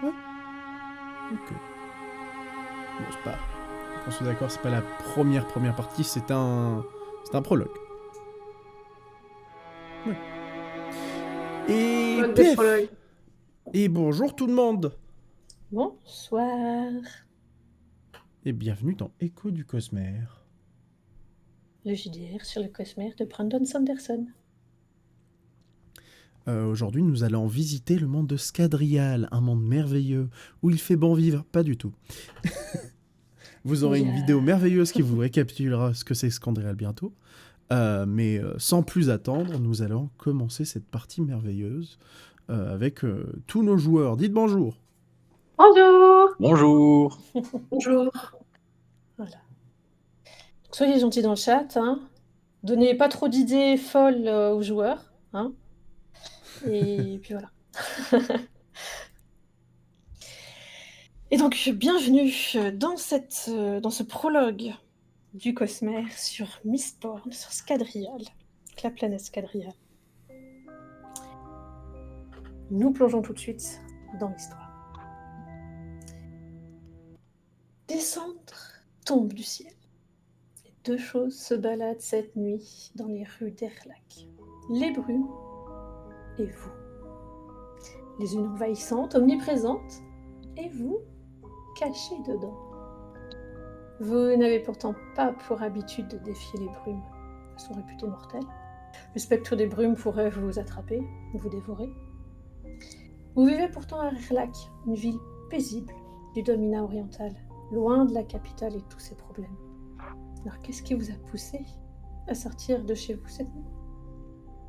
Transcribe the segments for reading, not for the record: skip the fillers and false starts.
Ouais. Ok. Bon, c'est pas... On se met d'accord, c'est pas la première partie, c'est un prologue. Ouais. Et Mode des pef. prologues. Et bonjour tout le monde. Bonsoir. Et bienvenue dans Écho du Cosmer. Le JDR sur le Cosmere de Brandon Sanderson. Aujourd'hui, nous allons visiter le monde de Scadrial, un monde merveilleux où il fait bon vivre. Pas du tout. Vous aurez une vidéo merveilleuse qui vous récapitulera ce que c'est Scadrial bientôt. Mais sans plus attendre, nous allons commencer cette partie merveilleuse avec tous nos joueurs. Dites bonjour. Bonjour. Bonjour. Bonjour. Voilà. Donc, soyez gentils dans le chat. Hein. Donnez pas trop d'idées folles aux joueurs. Hein. Et puis voilà. Et donc, bienvenue dans ce prologue du Cosmere sur Mistborn, sur Scadrial, la planète Scadrial. Nous plongeons tout de suite dans l'histoire. Descendre tombe du ciel. Et deux choses se baladent cette nuit dans les rues d'Erlak. Les brumes et vous. Les unes envahissantes, omniprésentes, et vous, cachés dedans. Vous n'avez pourtant pas pour habitude de défier les brumes. Elles sont réputées mortelles. Le spectre des brumes pourrait vous attraper, vous dévorer. Vous vivez pourtant à Erlak, une ville paisible du dominat oriental, loin de la capitale et tous ses problèmes. Alors qu'est-ce qui vous a poussé à sortir de chez vous cette nuit ?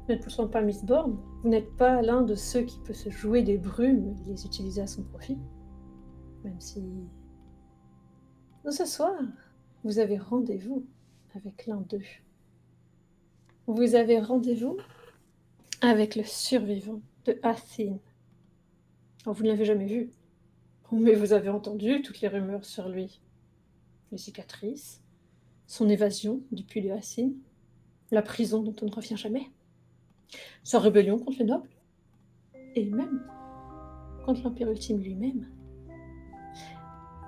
Vous n'êtes pourtant pas Mistborn, vous n'êtes pas l'un de ceux qui peut se jouer des brumes et les utiliser à son profit. Même si... Ce soir, vous avez rendez-vous avec l'un d'eux. Vous avez rendez-vous avec le survivant de Athene. Alors, vous ne l'avez jamais vu, mais vous avez entendu toutes les rumeurs sur lui. Les cicatrices, son évasion du puits de Athene, la prison dont on ne revient jamais, sa rébellion contre les nobles, et même contre l'Empire ultime lui-même.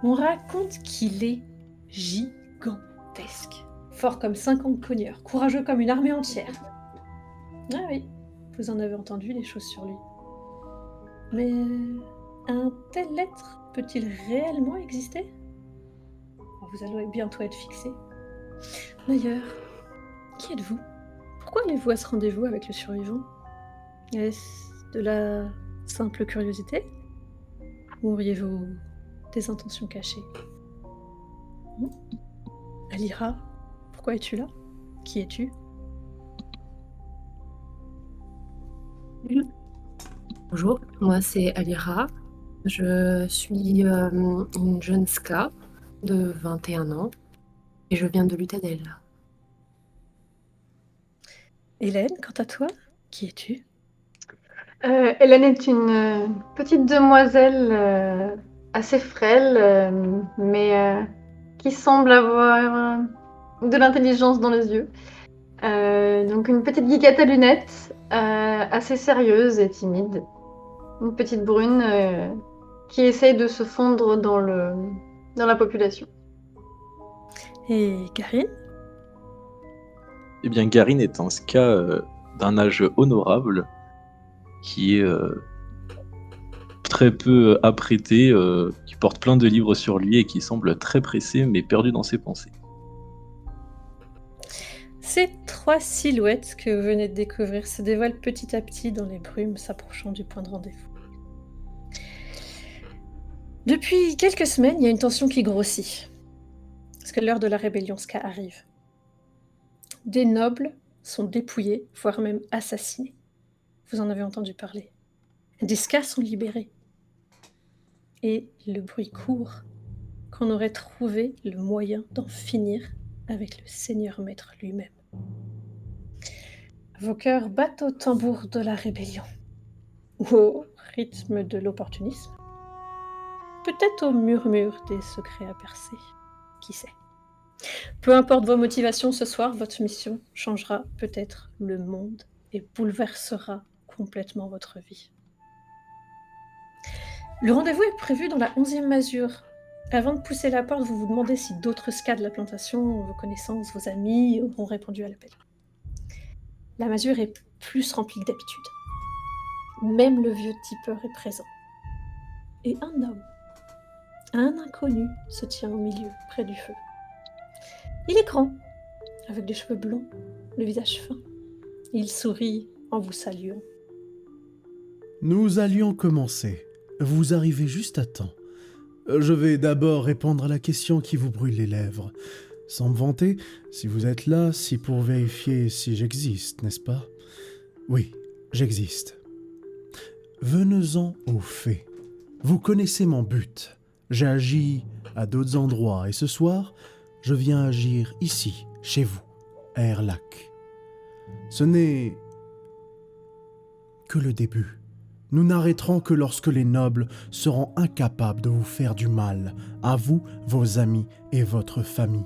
On raconte qu'il est gigantesque, fort comme 50 cogneurs, courageux comme une armée entière. Ah oui, vous en avez entendu des choses sur lui. Mais un tel être peut-il réellement exister ? Vous allez bientôt être fixé. D'ailleurs, qui êtes-vous ? Pourquoi allez-vous à ce rendez-vous avec le survivant ? Est-ce de la simple curiosité ? Ou auriez-vous des intentions cachées ? Alira, pourquoi es-tu là ? Qui es-tu ? Bonjour, moi c'est Alira. Je suis une jeune ska de 21 ans et je viens de Lutadel. Hélène, quant à toi, qui es-tu ? Hélène est une petite demoiselle assez frêle, mais qui semble avoir de l'intelligence dans les yeux. Donc une petite geekette à lunettes, assez sérieuse et timide. Une petite brune qui essaye de se fondre dans la population. Et Karine ? Eh bien, Garine est un ska d'un âge honorable qui est très peu apprêté, qui porte plein de livres sur lui et qui semble très pressé mais perdu dans ses pensées. Ces trois silhouettes que vous venez de découvrir se dévoilent petit à petit dans les brumes s'approchant du point de rendez-vous. Depuis quelques semaines, il y a une tension qui grossit. Parce que l'heure de la rébellion Ska arrive. Des nobles sont dépouillés, voire même assassinés. Vous en avez entendu parler. Des Ska sont libérés. Et le bruit court qu'on aurait trouvé le moyen d'en finir avec le Seigneur Maître lui-même. Vos cœurs battent au tambour de la rébellion, ou au rythme de l'opportunisme, peut-être au murmure des secrets à percer, qui sait. Peu importe vos motivations ce soir, votre mission changera peut-être le monde et bouleversera complètement votre vie. Le rendez-vous est prévu dans la 11e masure. Avant de pousser la porte, vous vous demandez si d'autres scas de la plantation, vos connaissances, vos amis, auront répondu à l'appel. La masure est plus remplie que d'habitude. Même le vieux tipeur est présent. Et un homme, un inconnu, se tient au milieu, près du feu. Il est grand, avec des cheveux blonds, le visage fin. Il sourit en vous saluant. Nous allions commencer. Vous arrivez juste à temps. Je vais d'abord répondre à la question qui vous brûle les lèvres. Sans me vanter, si vous êtes là, c'est pour vérifier si j'existe, n'est-ce pas? Oui, j'existe. Venons-en aux faits. Vous connaissez mon but. J'ai agi à d'autres endroits et ce soir, je viens agir ici, chez vous, à Erlac. Ce n'est que le début. Nous n'arrêterons que lorsque les nobles seront incapables de vous faire du mal, à vous, vos amis et votre famille.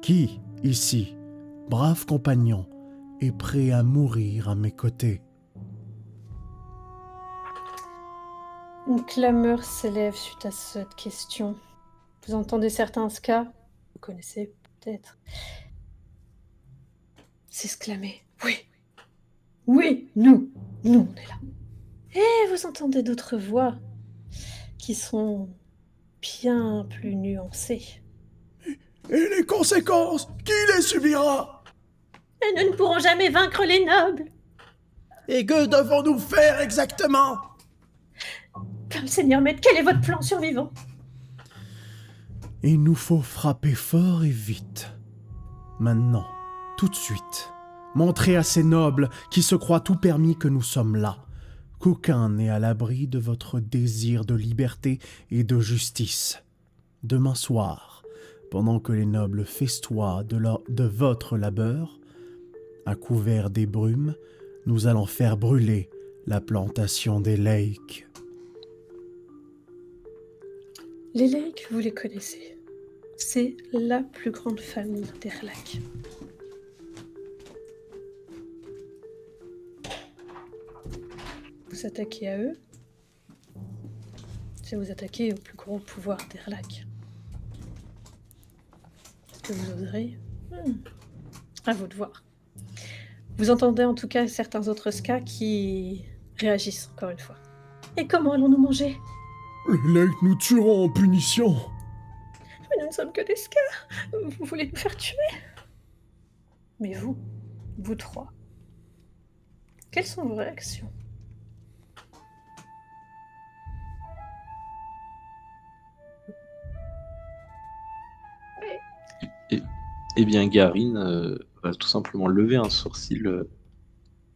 Qui, ici, brave compagnon, est prêt à mourir à mes côtés? Une clameur s'élève suite à cette question. Vous entendez certains scas, vous connaissez peut-être, s'exclamer « Oui, oui, nous, on est là ». Et vous entendez d'autres voix qui sont bien plus nuancées. Et les conséquences, qui les subira? Et nous ne pourrons jamais vaincre les nobles. Et que devons-nous faire exactement? Comme Seigneur Maître, quel est votre plan survivant? Il nous faut frapper fort et vite. Maintenant, tout de suite. Montrez à ces nobles qui se croient tout permis que nous sommes là. Qu'aucun n'est à l'abri de votre désir de liberté et de justice. Demain soir, pendant que les nobles festoient de votre labeur, à couvert des brumes, nous allons faire brûler la plantation des Lakes. Les Lakes, vous les connaissez. C'est la plus grande famille d'Erlac. Vous attaquez à eux, c'est vous attaquer au plus gros pouvoir d'Erlac. Est-ce que vous oserez? À vous de voir. Vous entendez en tout cas certains autres scas qui réagissent encore une fois. Et comment allons-nous manger? Les Lakes nous tueront en punition. Mais nous ne sommes que des scas. Vous voulez nous faire tuer? Mais vous trois, quelles sont vos réactions? Eh bien, Garine va tout simplement lever un sourcil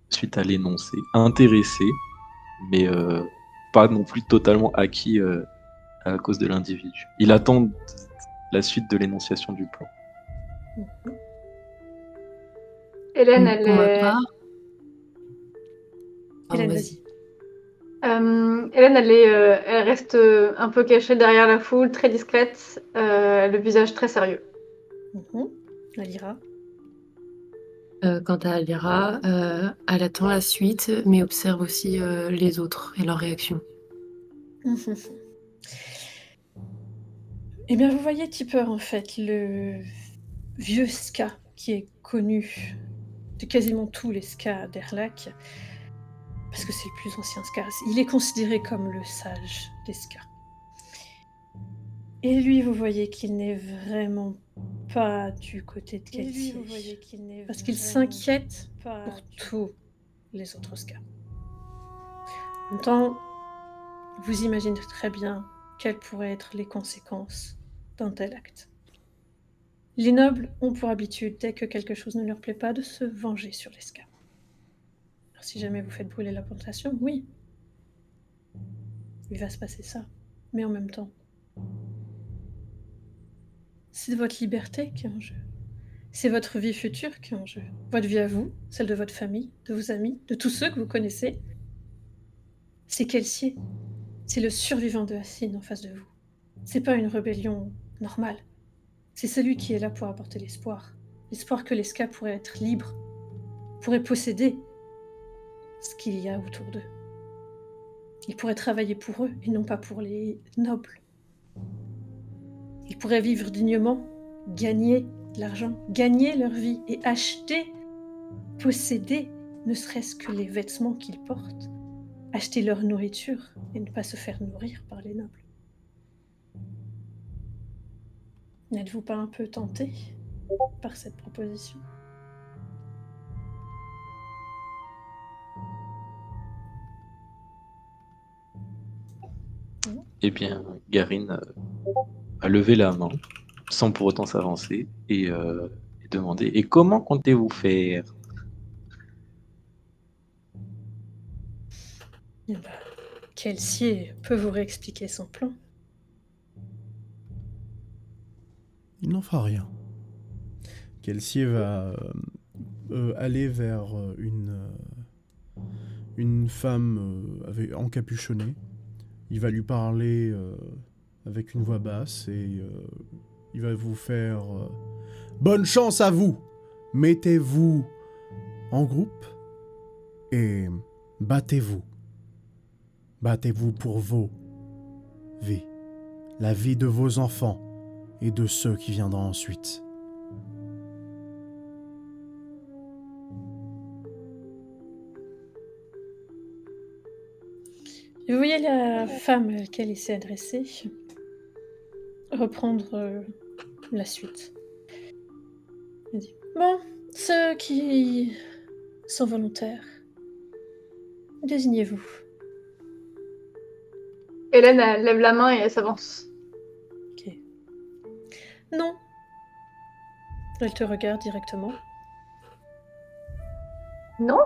suite à l'énoncé, intéressé, mais pas non plus totalement acquis à cause de l'individu. Il attend la suite de l'énonciation du plan. Hélène, elle Pour ma est... part... Hélène, vas-y. vas-y. Hélène, elle reste un peu cachée derrière la foule, très discrète, le visage très sérieux. Alira. Quant à Alira, elle attend la suite, mais observe aussi les autres et leurs réactions. Eh bien, vous voyez Tipper, en fait, le vieux ska qui est connu de quasiment tous les skas d'Erlac, parce que c'est le plus ancien ska. Il est considéré comme le sage des skas. Et lui, vous voyez qu'il n'est vraiment pas du côté de Kelsier, parce qu'il s'inquiète pour tous les autres skas. En même temps, vous imaginez très bien quelles pourraient être les conséquences d'un tel acte. Les nobles ont pour habitude, dès que quelque chose ne leur plaît pas, de se venger sur les skas. Alors, si jamais vous faites brûler la plantation, oui, il va se passer ça. Mais en même temps, c'est votre liberté qui est en jeu. C'est votre vie future qui est en jeu. Votre vie à vous, celle de votre famille, de vos amis, de tous ceux que vous connaissez. C'est Kelsier. C'est le survivant de Hassine en face de vous. C'est pas une rébellion normale. C'est celui qui est là pour apporter l'espoir. L'espoir que les skas pourraient être libres, pourraient posséder ce qu'il y a autour d'eux. Ils pourraient travailler pour eux et non pas pour les nobles. Ils pourraient vivre dignement, gagner de l'argent, gagner leur vie et acheter, posséder, ne serait-ce que les vêtements qu'ils portent, acheter leur nourriture et ne pas se faire nourrir par les nobles. N'êtes-vous pas un peu tenté par cette proposition? Eh bien, Garine a levé la main, sans pour autant s'avancer, et demander: Et comment comptez-vous faire? Eh ben, Kelsier peut vous réexpliquer son plan. Il n'en fera rien. Kelsier va aller vers une femme encapuchonnée. Il va lui parler avec une voix basse et il va vous faire bonne chance à vous. Mettez-vous en groupe et battez-vous. Battez-vous pour vos vies, la vie de vos enfants et de ceux qui viendront ensuite. Et vous voyez la femme à laquelle il s'est adressé reprendre la suite. Il dit: Bon, ceux qui sont volontaires, désignez-vous. Hélène, elle lève la main et elle s'avance. Ok. Non. Elle te regarde directement. Non,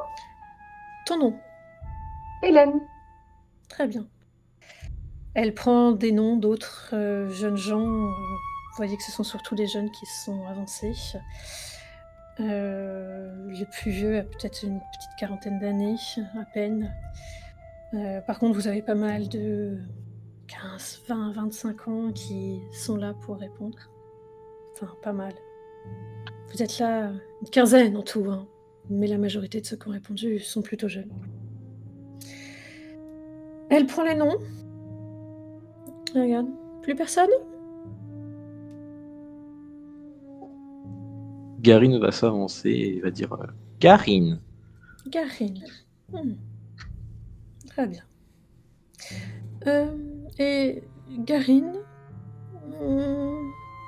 Ton nom. Hélène. Très bien. Elle prend des noms d'autres jeunes gens. Vous voyez que ce sont surtout des jeunes qui sont avancés. Le plus vieux a peut-être une petite quarantaine d'années, à peine. Par contre, vous avez pas mal de 15, 20, 25 ans qui sont là pour répondre. Enfin, pas mal. Vous êtes là, une quinzaine en tout, hein. Mais la majorité de ceux qui ont répondu sont plutôt jeunes. Elle prend les noms. Regarde. Plus personne? Garine va s'avancer et va dire Garine. Garine. Très bien. Et Garine,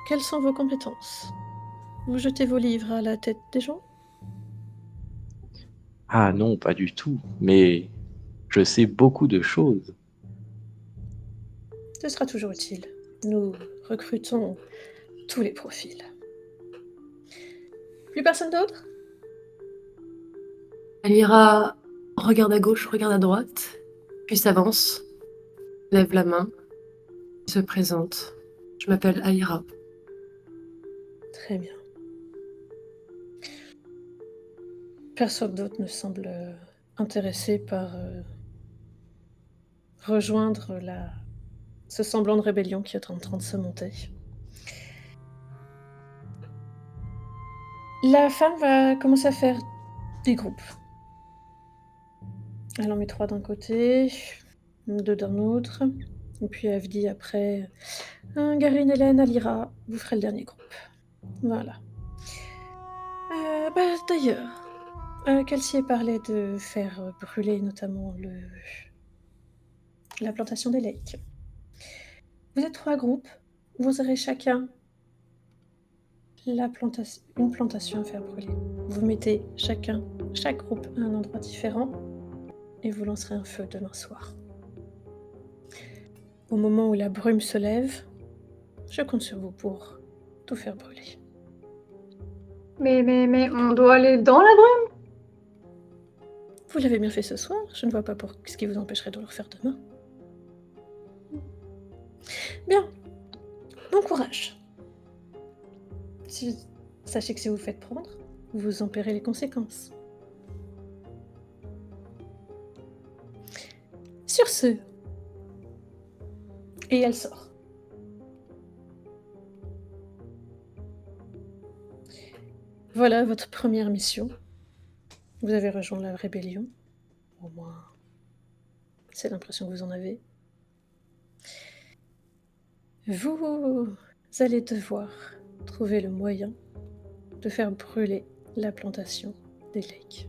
quelles sont vos compétences? Vous jetez vos livres à la tête des gens? Ah non, pas du tout, mais je sais beaucoup de choses. Ce sera toujours utile. Nous recrutons tous les profils. Plus personne d'autre? Alira regarde à gauche, regarde à droite, puis s'avance, lève la main, se présente. Je m'appelle Alira. Très bien. Personne d'autre ne semble intéressé par rejoindre ce semblant de rébellion qui est en train de se monter. La femme va commencer à faire des groupes. Elle en met 3 d'un côté, 2 d'un autre, et puis elle dit après Garine, Hélène, Alira, vous ferez le dernier groupe. Voilà. D'ailleurs, Kelsier parlait de faire brûler notamment la plantation des Lakes. Vous êtes 3 groupes, vous aurez chacun une plantation à faire brûler. Vous mettez chaque groupe à un endroit différent et vous lancerez un feu demain soir. Au moment où la brume se lève, je compte sur vous pour tout faire brûler. Mais on doit aller dans la brume? Vous l'avez bien fait ce soir, je ne vois pas ce qui vous empêcherait de le refaire demain. Bien, bon courage. Sachez que si vous le faites prendre, vous en paierez les conséquences. Sur ce, et elle sort. Voilà votre première mission. Vous avez rejoint la rébellion, au moins C'est l'impression que vous en avez. Vous allez devoir trouver le moyen de faire brûler la plantation des Lakes.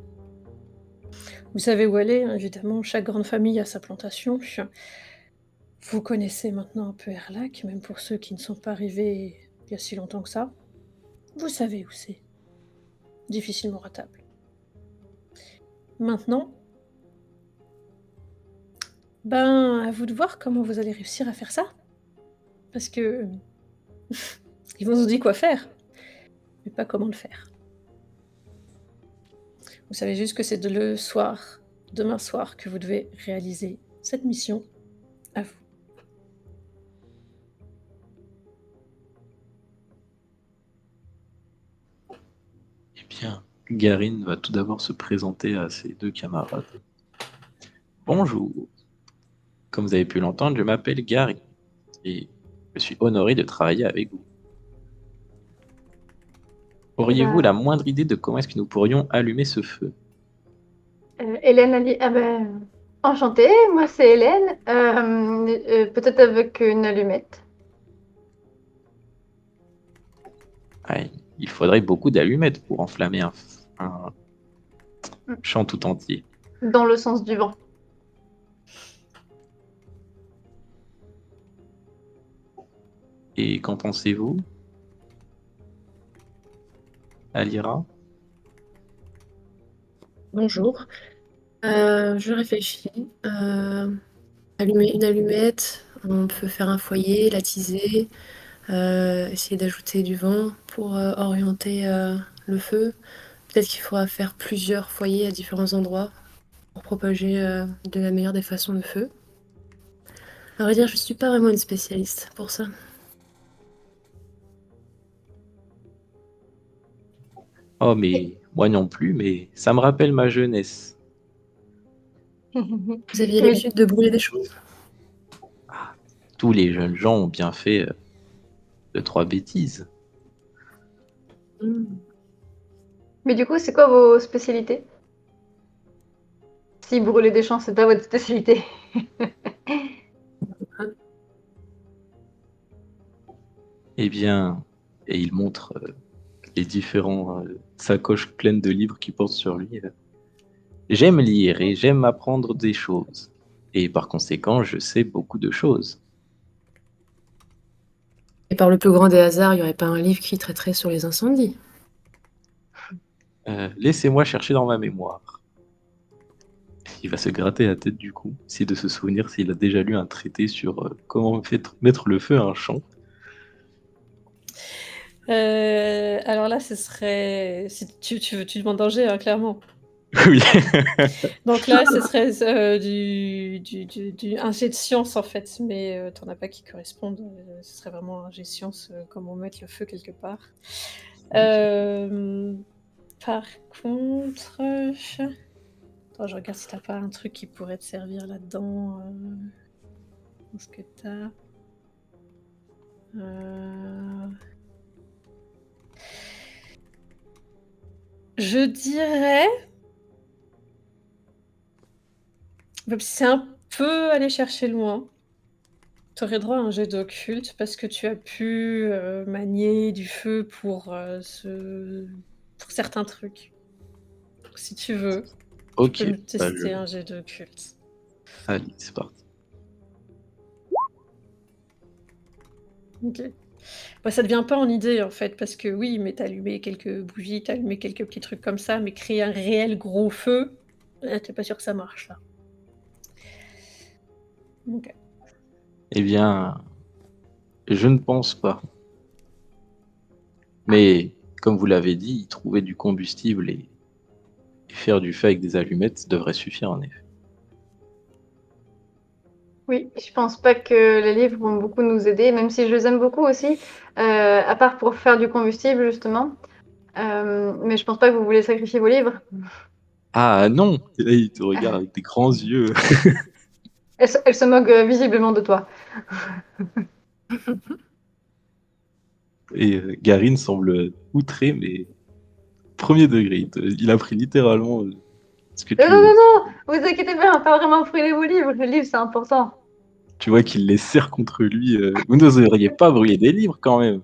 Vous savez où elle est, hein, évidemment, chaque grande famille a sa plantation. Vous connaissez maintenant un peu Erlac, même pour ceux qui ne sont pas arrivés il y a si longtemps que ça. Vous savez où c'est. Difficilement ratable. Maintenant, à vous de voir comment vous allez réussir à faire ça. Parce que ils vous ont dit quoi faire, mais pas comment le faire. Vous savez juste que c'est demain soir, que vous devez réaliser cette mission. À vous. Eh bien, Garin va tout d'abord se présenter à ses deux camarades. Bonjour. Comme vous avez pu l'entendre, je m'appelle Garin et je suis honoré de travailler avec vous. Auriez-vous la moindre idée de comment est-ce que nous pourrions allumer ce feu? Hélène a dit enchantée, moi c'est Hélène. Peut-être avec une allumette. Il faudrait beaucoup d'allumettes pour enflammer un champ tout entier. Dans le sens du vent. Et qu'en pensez-vous, Alira? Bonjour. Je réfléchis. Allumer une allumette, on peut faire un foyer, l'attiser, essayer d'ajouter du vent pour orienter le feu. Peut-être qu'il faudra faire plusieurs foyers à différents endroits pour propager de la meilleure des façons le feu. À vrai dire, je suis pas vraiment une spécialiste pour ça. Oh, mais moi non plus, mais ça me rappelle ma jeunesse. Vous aviez l'habitude de brûler des choses? Tous les jeunes gens ont bien fait 2-3 bêtises. Mais du coup, c'est quoi vos spécialités? Si brûler des champs, c'est pas votre spécialité. Eh bien, et il montre les différents sacoches pleines de livres qu'il porte sur lui. J'aime lire et j'aime apprendre des choses. Et par conséquent, je sais beaucoup de choses. Et par le plus grand des hasards, il n'y aurait pas un livre qui traiterait sur les incendies? Laissez-moi chercher dans ma mémoire. Il va se gratter la tête du coup, essayer de se souvenir s'il a déjà lu un traité sur comment mettre le feu à un champ. Alors là, ce serait... Si tu demandes danger, hein, clairement. Oui. Donc là, ce serait un jet de science, en fait. Mais t'en as pas qui correspondent. Ce serait vraiment un jet de science, comment mettre le feu quelque part. Par contre... Attends, je regarde si t'as pas un truc qui pourrait te servir là-dedans. Qu'est-ce que t'as Je dirais... C'est un peu aller chercher loin. Tu aurais droit à un jet d'occulte parce que tu as pu manier du feu pour certains trucs. Si tu veux, Ok, tu peux me tester un jet d'occulte. allez, c'est parti. Ok. Ça ne vient pas en idée en fait, parce que oui, mais t'as allumé quelques bougies, t'as allumé quelques petits trucs comme ça, mais créer un réel gros feu, t'es pas sûr que ça marche là. Ok. Eh bien, je ne pense pas. Mais, comme vous l'avez dit, trouver du combustible et faire du feu avec des allumettes devrait suffire en effet. Oui, je pense pas que les livres vont beaucoup nous aider, même si je les aime beaucoup aussi, à part pour faire du combustible justement. Mais je pense pas que vous voulez sacrifier vos livres. Ah non! Et là, il te regarde avec des grands yeux. Elle se moque visiblement de toi. Et Garin semble outré, mais premier degré. Il a pris littéralement ce que tu Non, non, non, Vous inquiétez pas, on va pas vraiment brûler vos livres. Le livre, c'est important. Tu vois qu'il les serre contre lui. Vous n'oseriez pas brûler des livres quand même.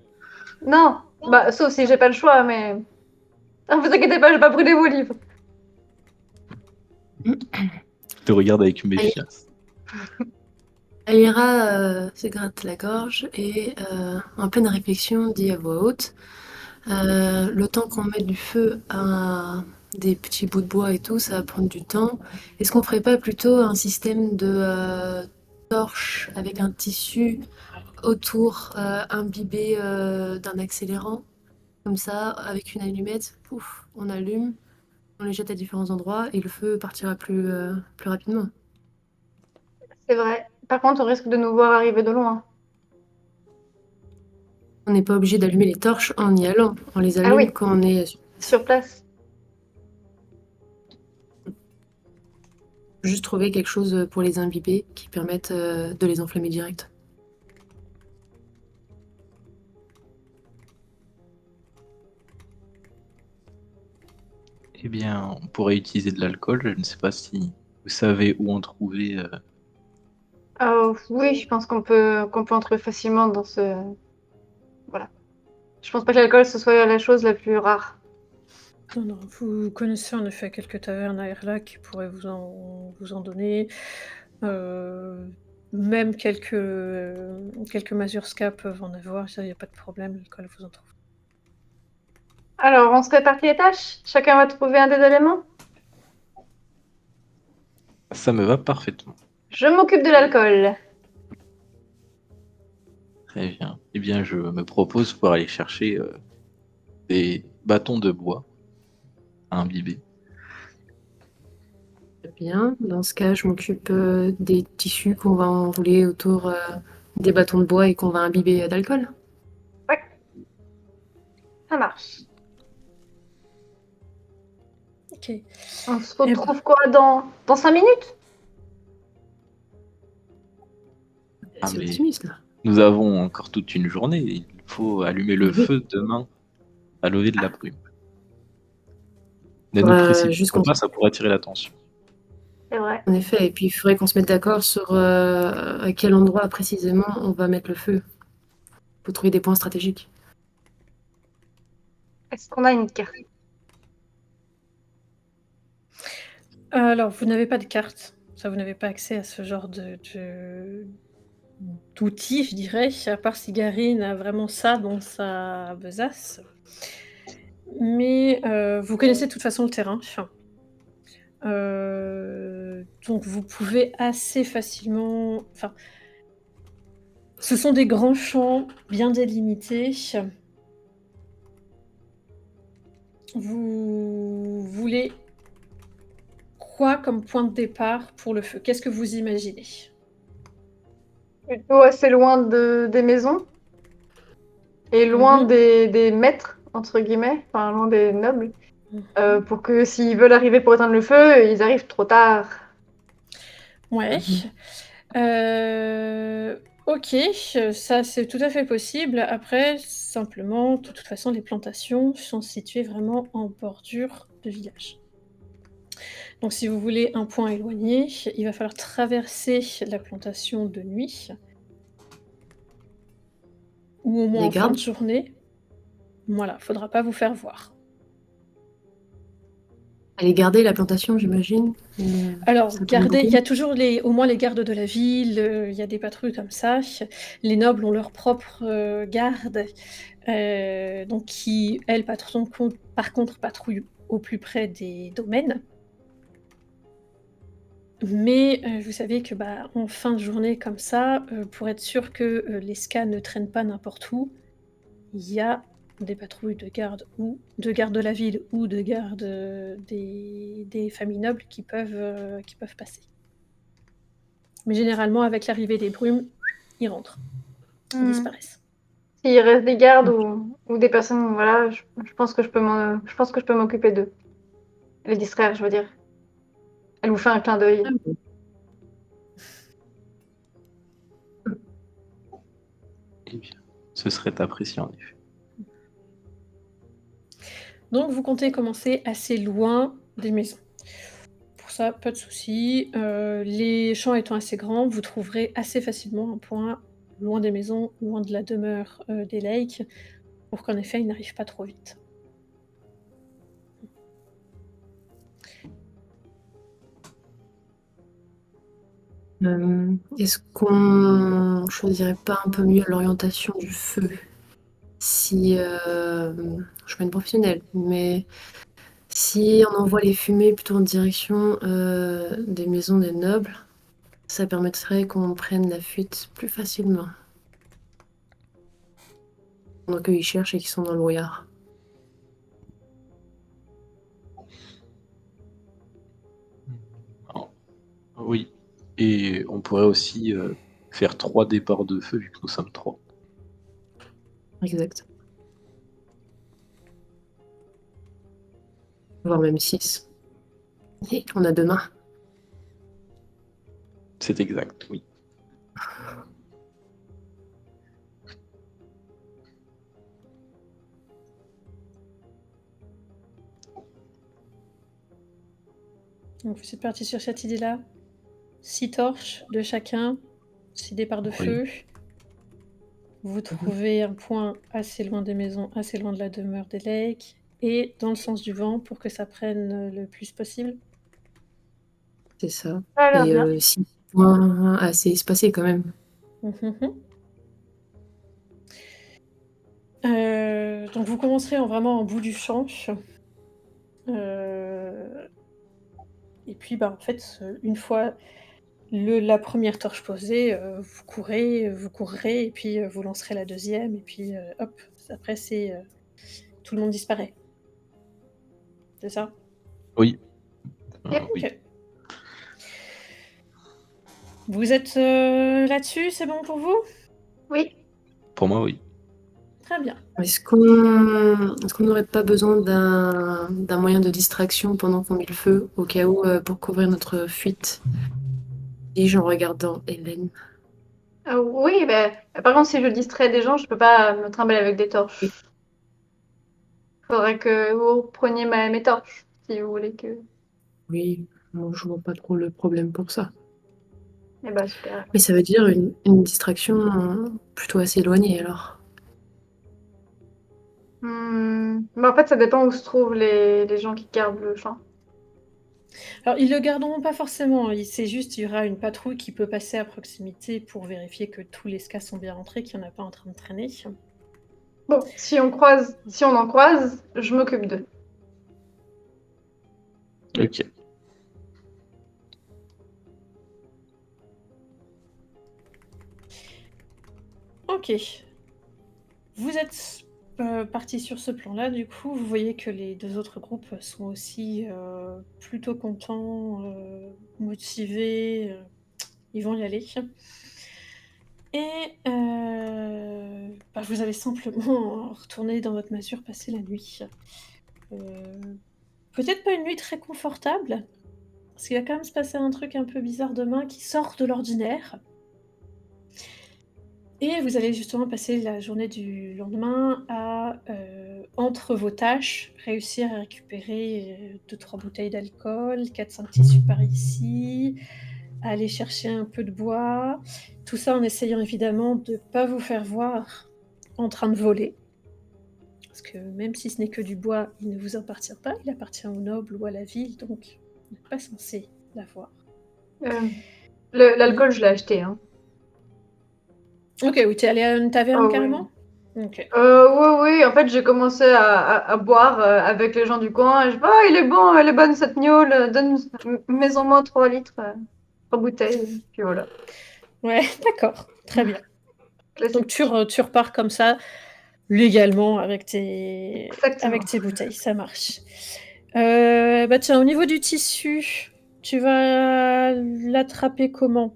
Non, bah, sauf si j'ai pas le choix, mais. Ah, vous inquiétez pas, je vais pas brûler vos livres. Il te regarde avec méfiance. Alira se gratte la gorge et, en pleine réflexion, dit à voix haute le temps qu'on mette du feu à des petits bouts de bois et tout, ça va prendre du temps. Est-ce qu'on ferait pas plutôt un système de torche avec un tissu autour imbibé d'un accélérant? Comme ça, avec une allumette, pouf, on allume, on les jette à différents endroits et le feu partira plus rapidement. C'est vrai. Par contre, on risque de nous voir arriver de loin. On n'est pas obligé d'allumer les torches en y allant. On les Ah allume oui, quand on est sur place. juste trouver quelque chose pour les imbiber qui permette de les enflammer direct. Eh bien, on pourrait utiliser de l'alcool. Je ne sais pas si vous savez où en trouver. Oui, je pense qu'on peut en trouver facilement dans ce. Voilà. Je pense pas que l'alcool ce soit la chose la plus rare. Non, non, vous connaissez en effet quelques tavernes à Erlac qui pourraient vous en donner. Même quelques mazurkas peuvent en avoir, ça, il n'y a pas de problème, l'alcool vous en trouve. Alors, on se répartit les tâches? Chacun va trouver un des éléments? Ça me va parfaitement. Je m'occupe de l'alcool. Très bien. Eh bien, je me propose pour aller chercher des bâtons de bois à imbiber. Très bien. Dans ce cas, je m'occupe des tissus qu'on va enrouler autour des bâtons de bois et qu'on va imbiber d'alcool. Ouais, ça marche. Ok. On se retrouve quoi dans 5 minutes? Ah, C'est mais optimiste, là. nous avons encore toute une journée. Il faut allumer le Oui. feu demain à lever de la brume. Ne nous Juste précipitons qu'on... pas, ça pourrait attirer l'attention. C'est vrai. En effet, et puis il faudrait qu'on se mette d'accord sur à quel endroit précisément on va mettre le feu. Faut trouver des points stratégiques. Est-ce qu'on a une carte? Alors, vous n'avez pas de carte, ça, vous n'avez pas accès à ce genre d'outils, je dirais, à part si Garine a vraiment ça dans sa besace. Mais vous connaissez de toute façon le terrain. Donc vous pouvez assez facilement... Enfin, ce sont des grands champs bien délimités. Vous voulez quoi comme point de départ pour le feu? Qu'est-ce que vous imaginez? Plutôt assez loin des maisons et loin Mhm. des maîtres, entre guillemets, enfin loin des nobles, Mhm. pour que s'ils veulent arriver pour éteindre le feu, ils arrivent trop tard. Ouais. Ok, ça c'est tout à fait possible. Après, simplement, de toute façon, les plantations sont situées vraiment en bordure de village. Donc si vous voulez un point éloigné, il va falloir traverser la plantation de nuit, ou au moins Les en fin gardes? de journée. Voilà, faudra pas vous faire voir. Aller garder la plantation, j'imagine. Alors, Ça paraît il y beaucoup. a toujours au moins les gardes de la ville, il y a des patrouilles comme ça. Les nobles ont leur propre garde, donc qui, elles, par contre, patrouillent au plus près des domaines. Mais vous savez que en fin de journée comme ça, pour être sûr que les scans ne traînent pas n'importe où, il y a des patrouilles de garde de la ville ou de garde des familles nobles qui peuvent passer. Mais généralement, avec l'arrivée des brumes, ils rentrent, ils disparaissent. S'il reste des gardes ou des personnes, voilà, je pense que je peux m'occuper d'eux. Les distraire, je veux dire. Elle vous fait un clin d'œil. Eh bien, ce serait apprécié en effet. Donc vous comptez commencer assez loin des maisons. Pour pour ça, pas de souci. Les champs étant assez grands, vous trouverez assez facilement un point loin des maisons, loin de la demeure des Lake, pour qu'en effet, ils n'arrivent pas trop vite. Est-ce qu'on choisirait pas un peu mieux l'orientation du feu? Si je suis pas une professionnelle, mais si on envoie les fumées plutôt en direction des maisons des nobles, ça permettrait qu'on prenne la fuite plus facilement. Pendant qu'ils cherchent et qu'ils sont dans le brouillard. Oui. Et on pourrait aussi faire 3 départs de feu, vu que nous sommes 3. Exact. Voire même 6. Et on a 2 mains. C'est exact, oui. Donc vous êtes parti sur cette idée-là. 6 torches de chacun, 6 départs de Oui. feu. Vous trouvez un point assez loin des maisons, assez loin de la demeure des Lake, et dans le sens du vent pour que ça prenne le plus possible. C'est ça. Ça a l'air bien. Et 6 points assez espacés quand même. Donc vous commencerez vraiment en bout du champ. Et puis en fait, une fois la première torche posée, vous courrez, et puis vous lancerez la deuxième, et puis hop, après c'est tout le monde disparaît. C'est ça? Oui. Yep. Oui. Ok. Vous êtes là-dessus, c'est bon pour vous? Oui. Pour moi, oui. Très bien. Est-ce qu'on n'aurait pas besoin d'un moyen de distraction pendant qu'on met le feu, au cas où, pour couvrir notre fuite? Dis-je en regardant Hélène. Oui, par contre, si je distrais des gens, je peux pas me trimballer avec des torches. Oui. Faudrait que vous preniez mes torches, si vous voulez que... Oui, bon, je vois pas trop le problème pour ça. Eh ben, super. Mais ça veut dire une distraction plutôt assez éloignée alors. En fait, ça dépend où se trouvent les gens qui gardent le champ. Alors, ils le garderont pas forcément, c'est juste, il y aura une patrouille qui peut passer à proximité pour vérifier que tous les scas sont bien rentrés, qu'il n'y en a pas en train de traîner. Bon, si on en croise, je m'occupe d'eux. Ok. Ok. Vous êtes partis sur ce plan-là, du coup, vous voyez que les 2 autres groupes sont aussi plutôt contents, motivés, ils vont y aller. Et vous allez simplement retourner dans votre masure, passer la nuit. Peut-être pas une nuit très confortable, parce qu'il va quand même se passer un truc un peu bizarre demain qui sort de l'ordinaire. Et vous allez justement passer la journée du lendemain à, entre vos tâches, réussir à récupérer 2-3 bouteilles d'alcool, 4-5 tissus par ici, aller chercher un peu de bois. Tout ça en essayant évidemment de ne pas vous faire voir en train de voler. Parce que même si ce n'est que du bois, il ne vous appartient pas, il appartient aux nobles ou à la ville, donc vous n'êtes pas censé l'avoir. L'alcool, je l'ai acheté, hein. Ok, oui, t'es allé à une taverne Oh, oui. carrément? Ok. Oui, en fait, j'ai commencé à boire avec les gens du coin. Et je dis, oh, elle est bonne cette gnôle, mets-en-moi 3 litres, 3 bouteilles, puis voilà. Ouais, d'accord, très bien. Classique. Donc tu repars comme ça, légalement, avec tes Exactement. bouteilles, ça marche. Tiens, au niveau du tissu, tu vas l'attraper comment?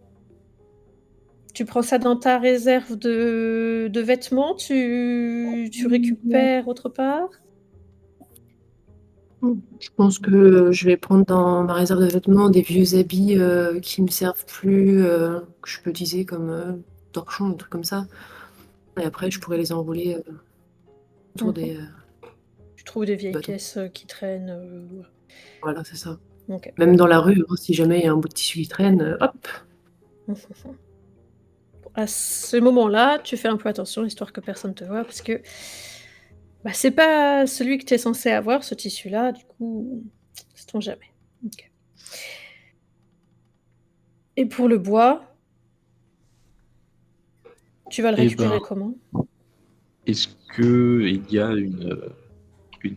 Tu prends ça dans ta réserve de vêtements? Tu récupères autre part? Je pense que je vais prendre dans ma réserve de vêtements des vieux habits qui me servent plus, que je peux utiliser comme torchon, des trucs comme ça. Et après, je pourrais les enrouler autour des... Tu trouves des vieilles bateaux. pièces qui traînent. Voilà, c'est ça. Ok. Même dans la rue, hein, si jamais il y a un bout de tissu qui traîne, hop. À ce moment-là, tu fais un peu attention, histoire que personne te voit, parce que c'est pas celui que tu es censé avoir, ce tissu-là, du coup, sait-on jamais. Ok. Et pour le bois, tu vas le Eh ben, récupérer comment? est-ce que il y a une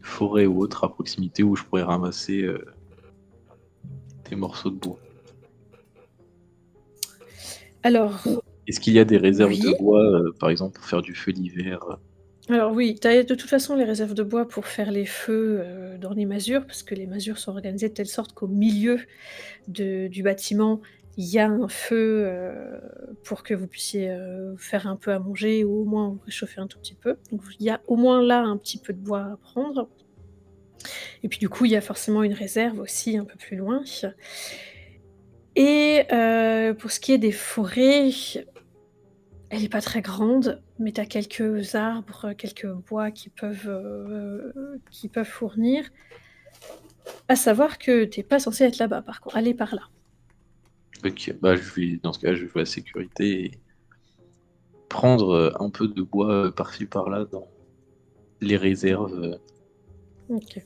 forêt ou autre à proximité où je pourrais ramasser des morceaux de bois? Alors, Est-ce qu'il y a des réserves de oui. bois, par exemple, pour faire du feu l'hiver? Alors oui, tu as de toute façon les réserves de bois pour faire les feux, dans les masures, parce que les masures sont organisées de telle sorte qu'au milieu du bâtiment, il y a un feu, pour que vous puissiez, faire un peu à manger ou au moins vous réchauffer un tout petit peu. Donc il y a au moins là un petit peu de bois à prendre et puis du coup, il y a forcément une réserve aussi un peu plus loin et pour ce qui est des forêts, elle est pas très grande, mais tu as quelques arbres, quelques bois qui peuvent fournir. À savoir que tu es pas censé être là-bas par contre, aller par là. OK, bah, dans ce cas, je vais jouer la sécurité et prendre, un peu de bois, par-ci par-là dans les réserves, OK.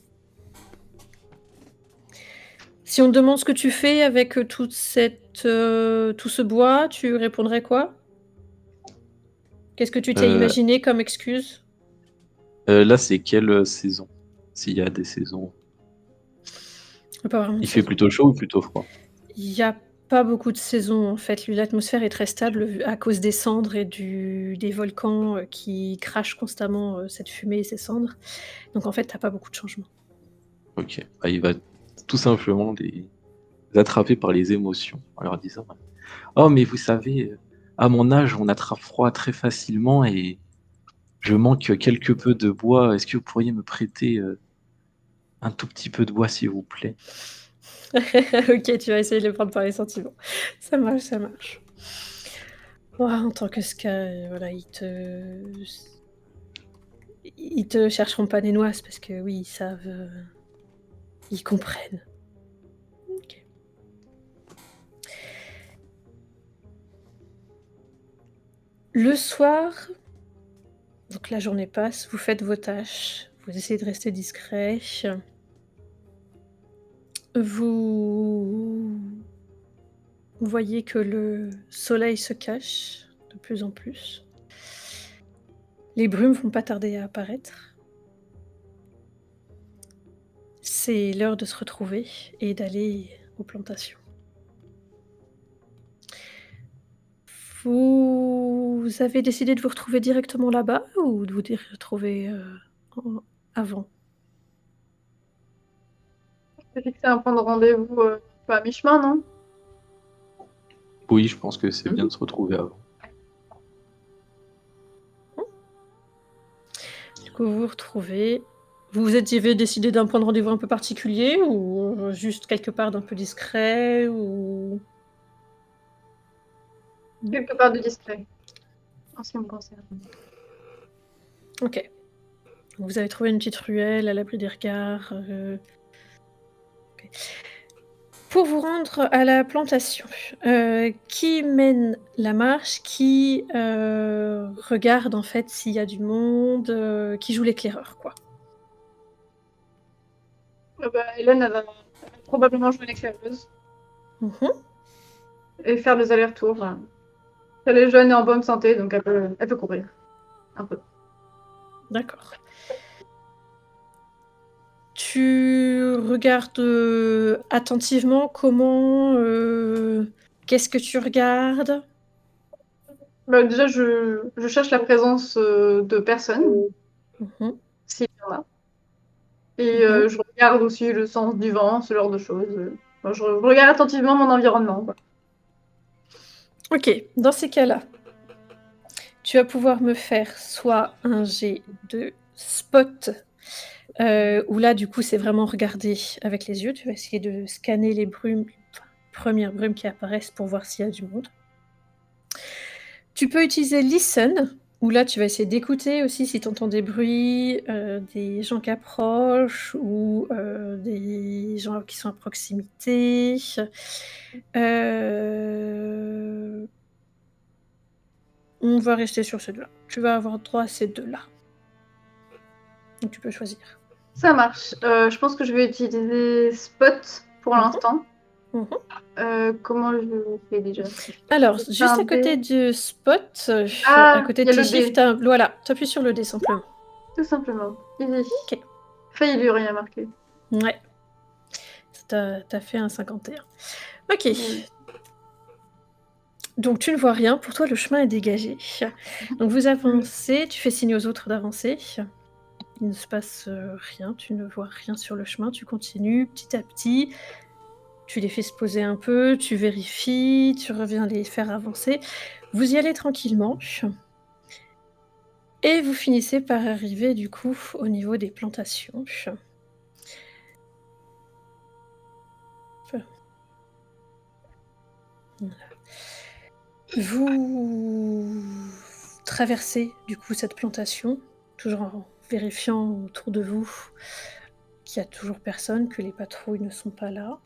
Si on te demande ce que tu fais avec, tout ce bois, tu répondrais quoi? Qu'est-ce que tu t'es heu imaginé comme excuse? là, c'est quelle, saison? S'il y a des saisons? Pas vraiment de Il fait saison. plutôt chaud ou plutôt froid? Il y a pas beaucoup de saisons en fait, l'atmosphère est très stable vu à cause des cendres et des volcans, qui crachent constamment, cette fumée et ces cendres. Donc en fait, tu as pas beaucoup de changements. OK. Bah, il va tout simplement les attraper par les émotions en leur disant: «Oh mais vous savez, à mon âge, on attrape froid très facilement et je manque quelque peu de bois. Est-ce que vous pourriez me prêter, un tout petit peu de bois, s'il vous plaît?» OK, tu vas essayer de les prendre par les sentiments. Ça marche, ça marche. Ouah, en tant que ska, voilà, ils te chercheront pas des noises parce que oui, ils savent, ils comprennent. OK. Le soir, donc la journée passe, vous faites vos tâches, vous essayez de rester discret. Vous voyez que le soleil se cache de plus en plus. Les brumes vont pas tarder à apparaître. C'est l'heure de se retrouver et d'aller aux plantations. Vous avez décidé de vous retrouver directement là-bas ou de vous retrouver, avant? On peut fixer un point de rendez-vous un peu à mi-chemin, non? Oui, je pense que c'est bien Mmh. de se retrouver avant. Du coup, vous vous retrouvez. Vous avez décidé d'un point de rendez-vous un peu particulier ou, juste quelque part d'un peu discret ou? Quelque part de discret, en ce qui me concerne. OK. Vous avez trouvé une petite ruelle à l'abri des regards, OK. Pour vous rendre à la plantation, qui mène la marche? Qui, regarde en fait s'il y a du monde, qui joue l'éclaireur quoi? Hélène, elle va probablement jouer l'éclaireuse Mmh. et faire des allers-retours. Elle est jeune et en bonne santé, donc elle peut courir un peu. D'accord. Tu regardes, attentivement comment, qu'est-ce que tu regardes? Déjà, je cherche la présence de personnes, Mmh. s'il y en a. Et Mmh. je regarde aussi le sens du vent, ce genre de choses. Je regarde attentivement mon environnement, quoi. OK, dans ces cas-là, tu vas pouvoir me faire soit un jet de spot, où là, du coup, c'est vraiment regarder avec les yeux. Tu vas essayer de scanner les brumes, enfin, premières brumes qui apparaissent pour voir s'il y a du monde. Tu peux utiliser listen où là, tu vas essayer d'écouter aussi si tu entends des bruits, des gens qui approchent ou des gens qui sont à proximité. On va rester sur ces deux-là. Tu vas avoir droit à ces deux-là. Donc tu peux choisir. Ça marche. Je pense que je vais utiliser Spot pour Mhm. l'instant. Mhm. Comment je le fais déjà? Alors, C'est juste un à côté dé. du spot, Ah, à côté il y a de le tes chiffres, dé. voilà, tu appuies sur le dé simplement. Tout simplement. Easy. Ok. Failure, il y a marqué. Ouais. T'as fait un 51. Ok. Oui. Donc tu ne vois rien, pour toi le chemin est dégagé. Donc vous avancez, tu fais signe aux autres d'avancer. Il ne se passe rien, tu ne vois rien sur le chemin, tu continues petit à petit. Tu les fais se poser un peu, tu vérifies, tu reviens les faire avancer. Vous y allez tranquillement. Et vous finissez par arriver du coup au niveau des plantations. Vous traversez du coup cette plantation, toujours en vérifiant autour de vous qu'il n'y a toujours personne, que les patrouilles ne sont pas là.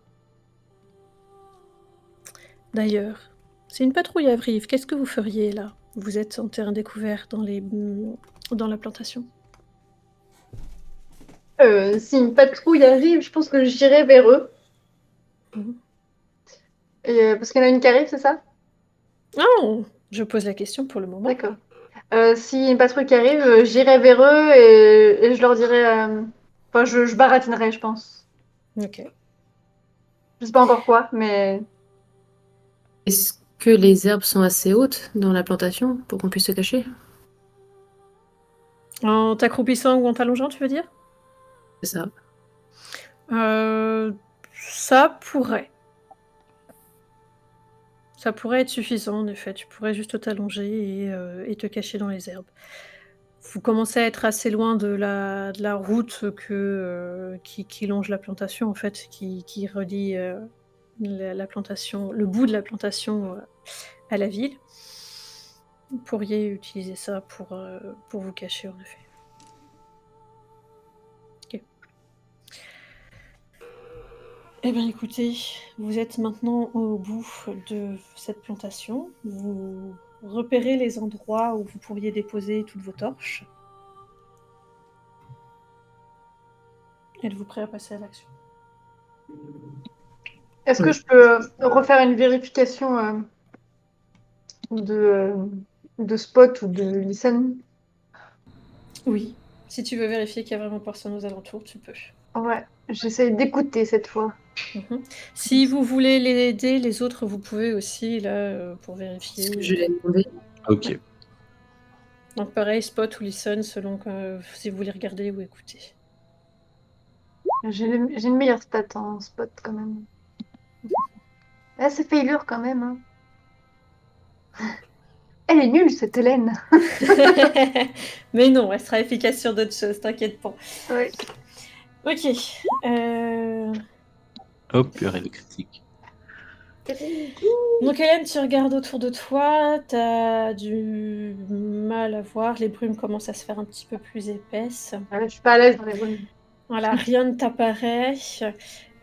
D'ailleurs, si une patrouille arrive, qu'est-ce que vous feriez là? Vous êtes en terrain découvert dans la plantation. Si une patrouille arrive, je pense que j'irai vers eux. Mhm. Et, parce qu'il y en a une qui arrive, c'est ça? Oh, je pose la question pour le moment. D'accord. Si une patrouille qui arrive, j'irai vers eux et je leur dirai. Enfin, je baratinerai, je pense. Ok. Je sais pas encore quoi, mais. Est-ce que les herbes sont assez hautes dans la plantation pour qu'on puisse se cacher? En t'accroupissant ou en t'allongeant, tu veux dire? C'est ça. Euh, Ça pourrait. Ça pourrait être suffisant, en effet. Tu pourrais juste t'allonger et te cacher dans les herbes. Vous commencez à être assez loin de la route qui longe la plantation, en fait, qui relie la plantation, le bout de la plantation à la ville. Vous pourriez utiliser ça pour vous cacher, en effet. Ok. Eh bien, écoutez, vous êtes maintenant au bout de cette plantation. Vous repérez les endroits où vous pourriez déposer toutes vos torches. Êtes-vous prêt à passer à l'action? Est-ce que Oui. je peux refaire une vérification de, de Spot ou de Listen? Oui. Si tu veux vérifier qu'il n'y a vraiment personne aux alentours, tu peux. Ouais, j'essaye d'écouter cette fois. Mhm. Si vous voulez les aider, les autres, vous pouvez aussi, là, pour C'est vérifier. ce que je l'ai demandé. Ok. Donc pareil, spot ou listen, selon si vous voulez regarder ou écouter. J'ai une meilleure stat en Spot quand même. Ah, c'est failure quand même. Hein. Elle est nulle cette Hélène. Mais non, elle sera efficace sur d'autres choses, t'inquiète pas. Ouais. Ok. Hop, purée le critique. Donc Hélène, tu regardes autour de toi, t'as du mal à voir, les brumes commencent à se faire un petit peu plus épaisses. Je suis pas à l'aise dans les brumes. Voilà, rien ne t'apparaît.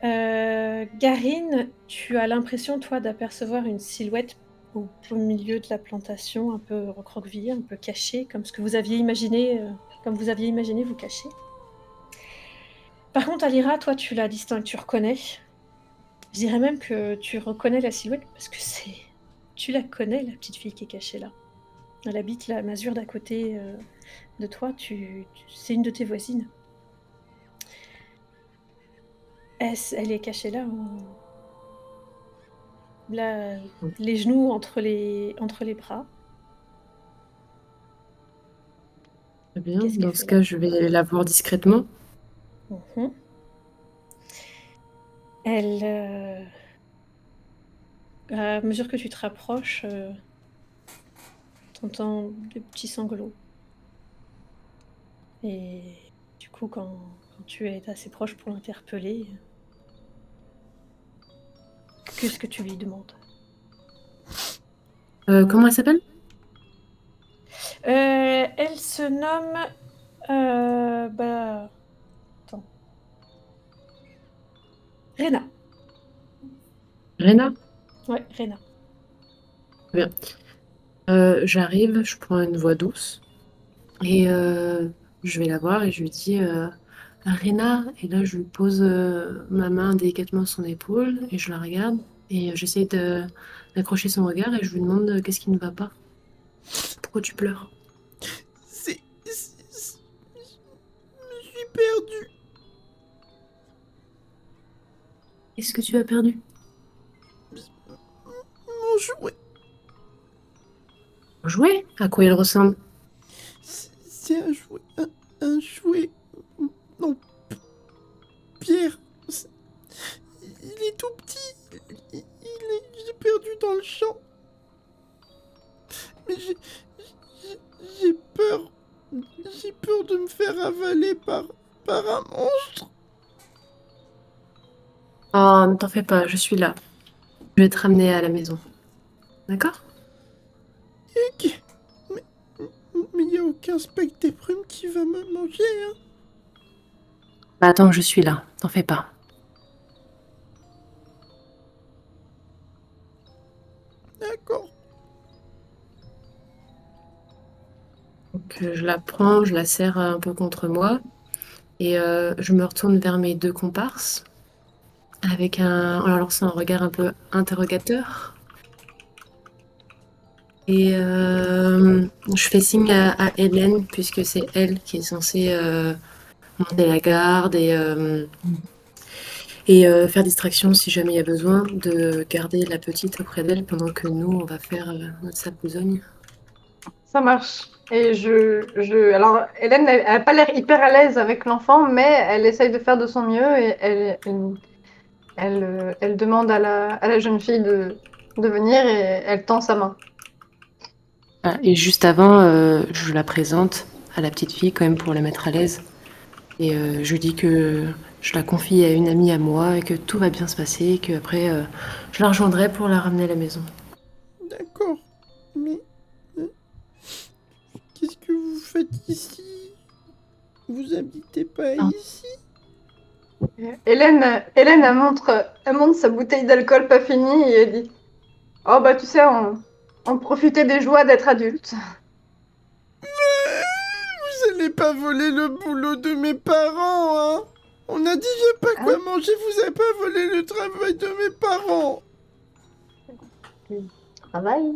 Garine, tu as l'impression, toi, d'apercevoir une silhouette au milieu de la plantation, un peu recroquevillée, un peu cachée, comme ce que vous aviez imaginé, vous cacher. Par contre, Alira, toi, tu la distingues, tu reconnais. Je dirais même que tu reconnais la silhouette parce que tu la connais, la petite fille qui est cachée là. Elle habite la masure d'à côté de toi, c'est une de tes voisines. Elle est cachée là, les genoux entre les bras. Très bien. Qu'est-ce qu'elle Dans fait ce là? cas, je vais la voir discrètement. Mhm. Elle, à mesure que tu te rapproches, t'entends des petits sanglots. Et du coup, quand tu es assez proche pour l'interpeller, qu'est-ce que tu lui demandes? Comment elle s'appelle? Elle se nomme... Attends. Rena. Rena? Ouais, Rena. Bien. J'arrive, je prends une voix douce et je vais la voir et je lui dis Rena. Et là, je lui pose ma main délicatement sur son épaule et je la regarde et j'essaie d'accrocher son regard et je lui demande qu'est-ce qui ne va pas. Pourquoi tu pleures? Je suis perdu. Qu'est-ce que tu as perdu? Mon jouet. Un jouet? À quoi il ressemble? C'est un jouet. Un jouet. Non. Pierre. Il est tout petit. J'ai perdu dans le champ. Mais j'ai peur. J'ai peur de me faire avaler par un monstre. Oh, ne t'en fais pas, je suis là. Je vais te ramener à la maison. D'accord? Ok. Mais il n'y a aucun spectre des brumes qui va me manger, hein. Bah attends, je suis là, t'en fais pas. D'accord. Donc je la prends, je la serre un peu contre moi et je me retourne vers mes deux comparses en leur lançant un regard un peu interrogateur. Et je fais signe à Hélène puisque c'est elle qui est censée monter la garde et faire distraction si jamais il y a besoin, de garder la petite auprès d'elle pendant que nous, on va faire notre sale besogne. Ça marche. Et alors, Hélène, elle n'a pas l'air hyper à l'aise avec l'enfant, mais elle essaye de faire de son mieux et elle demande à la jeune fille de venir et elle tend sa main. Ah, et juste avant, je la présente à la petite fille quand même pour la mettre à l'aise. Et je lui dis que je la confie à une amie à moi et que tout va bien se passer et qu'après, je la rejoindrai pour la ramener à la maison. D'accord. Mais... qu'est-ce que vous faites ici? Vous habitez pas Ah. ici? Hélène, elle montre sa bouteille d'alcool pas finie et elle dit oh, bah, tu sais, on profitait des joies d'être adulte. Vous allez pas voler le boulot de mes parents, hein? On a déjà pas quoi manger, vous avez pas volé le travail de mes parents. Travail.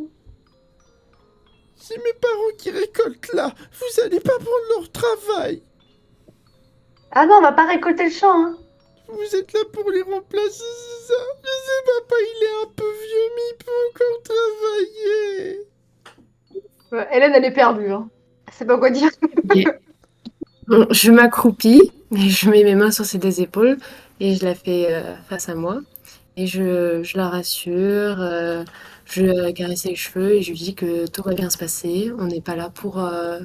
C'est mes parents qui récoltent là. Vous allez pas prendre leur travail. Ah non, on va pas récolter le champ, hein. Vous êtes là pour les remplacer, c'est ça? Je sais, papa, il est un peu vieux, mais il peut encore travailler. Hélène, elle est perdue, hein. Elle sait pas quoi dire. Ok. Bon, je m'accroupis, et je mets mes mains sur ses deux épaules et je la fais face à moi. Et je la rassure, je lui caresse les cheveux et je lui dis que tout va bien se passer. On n'est pas là pour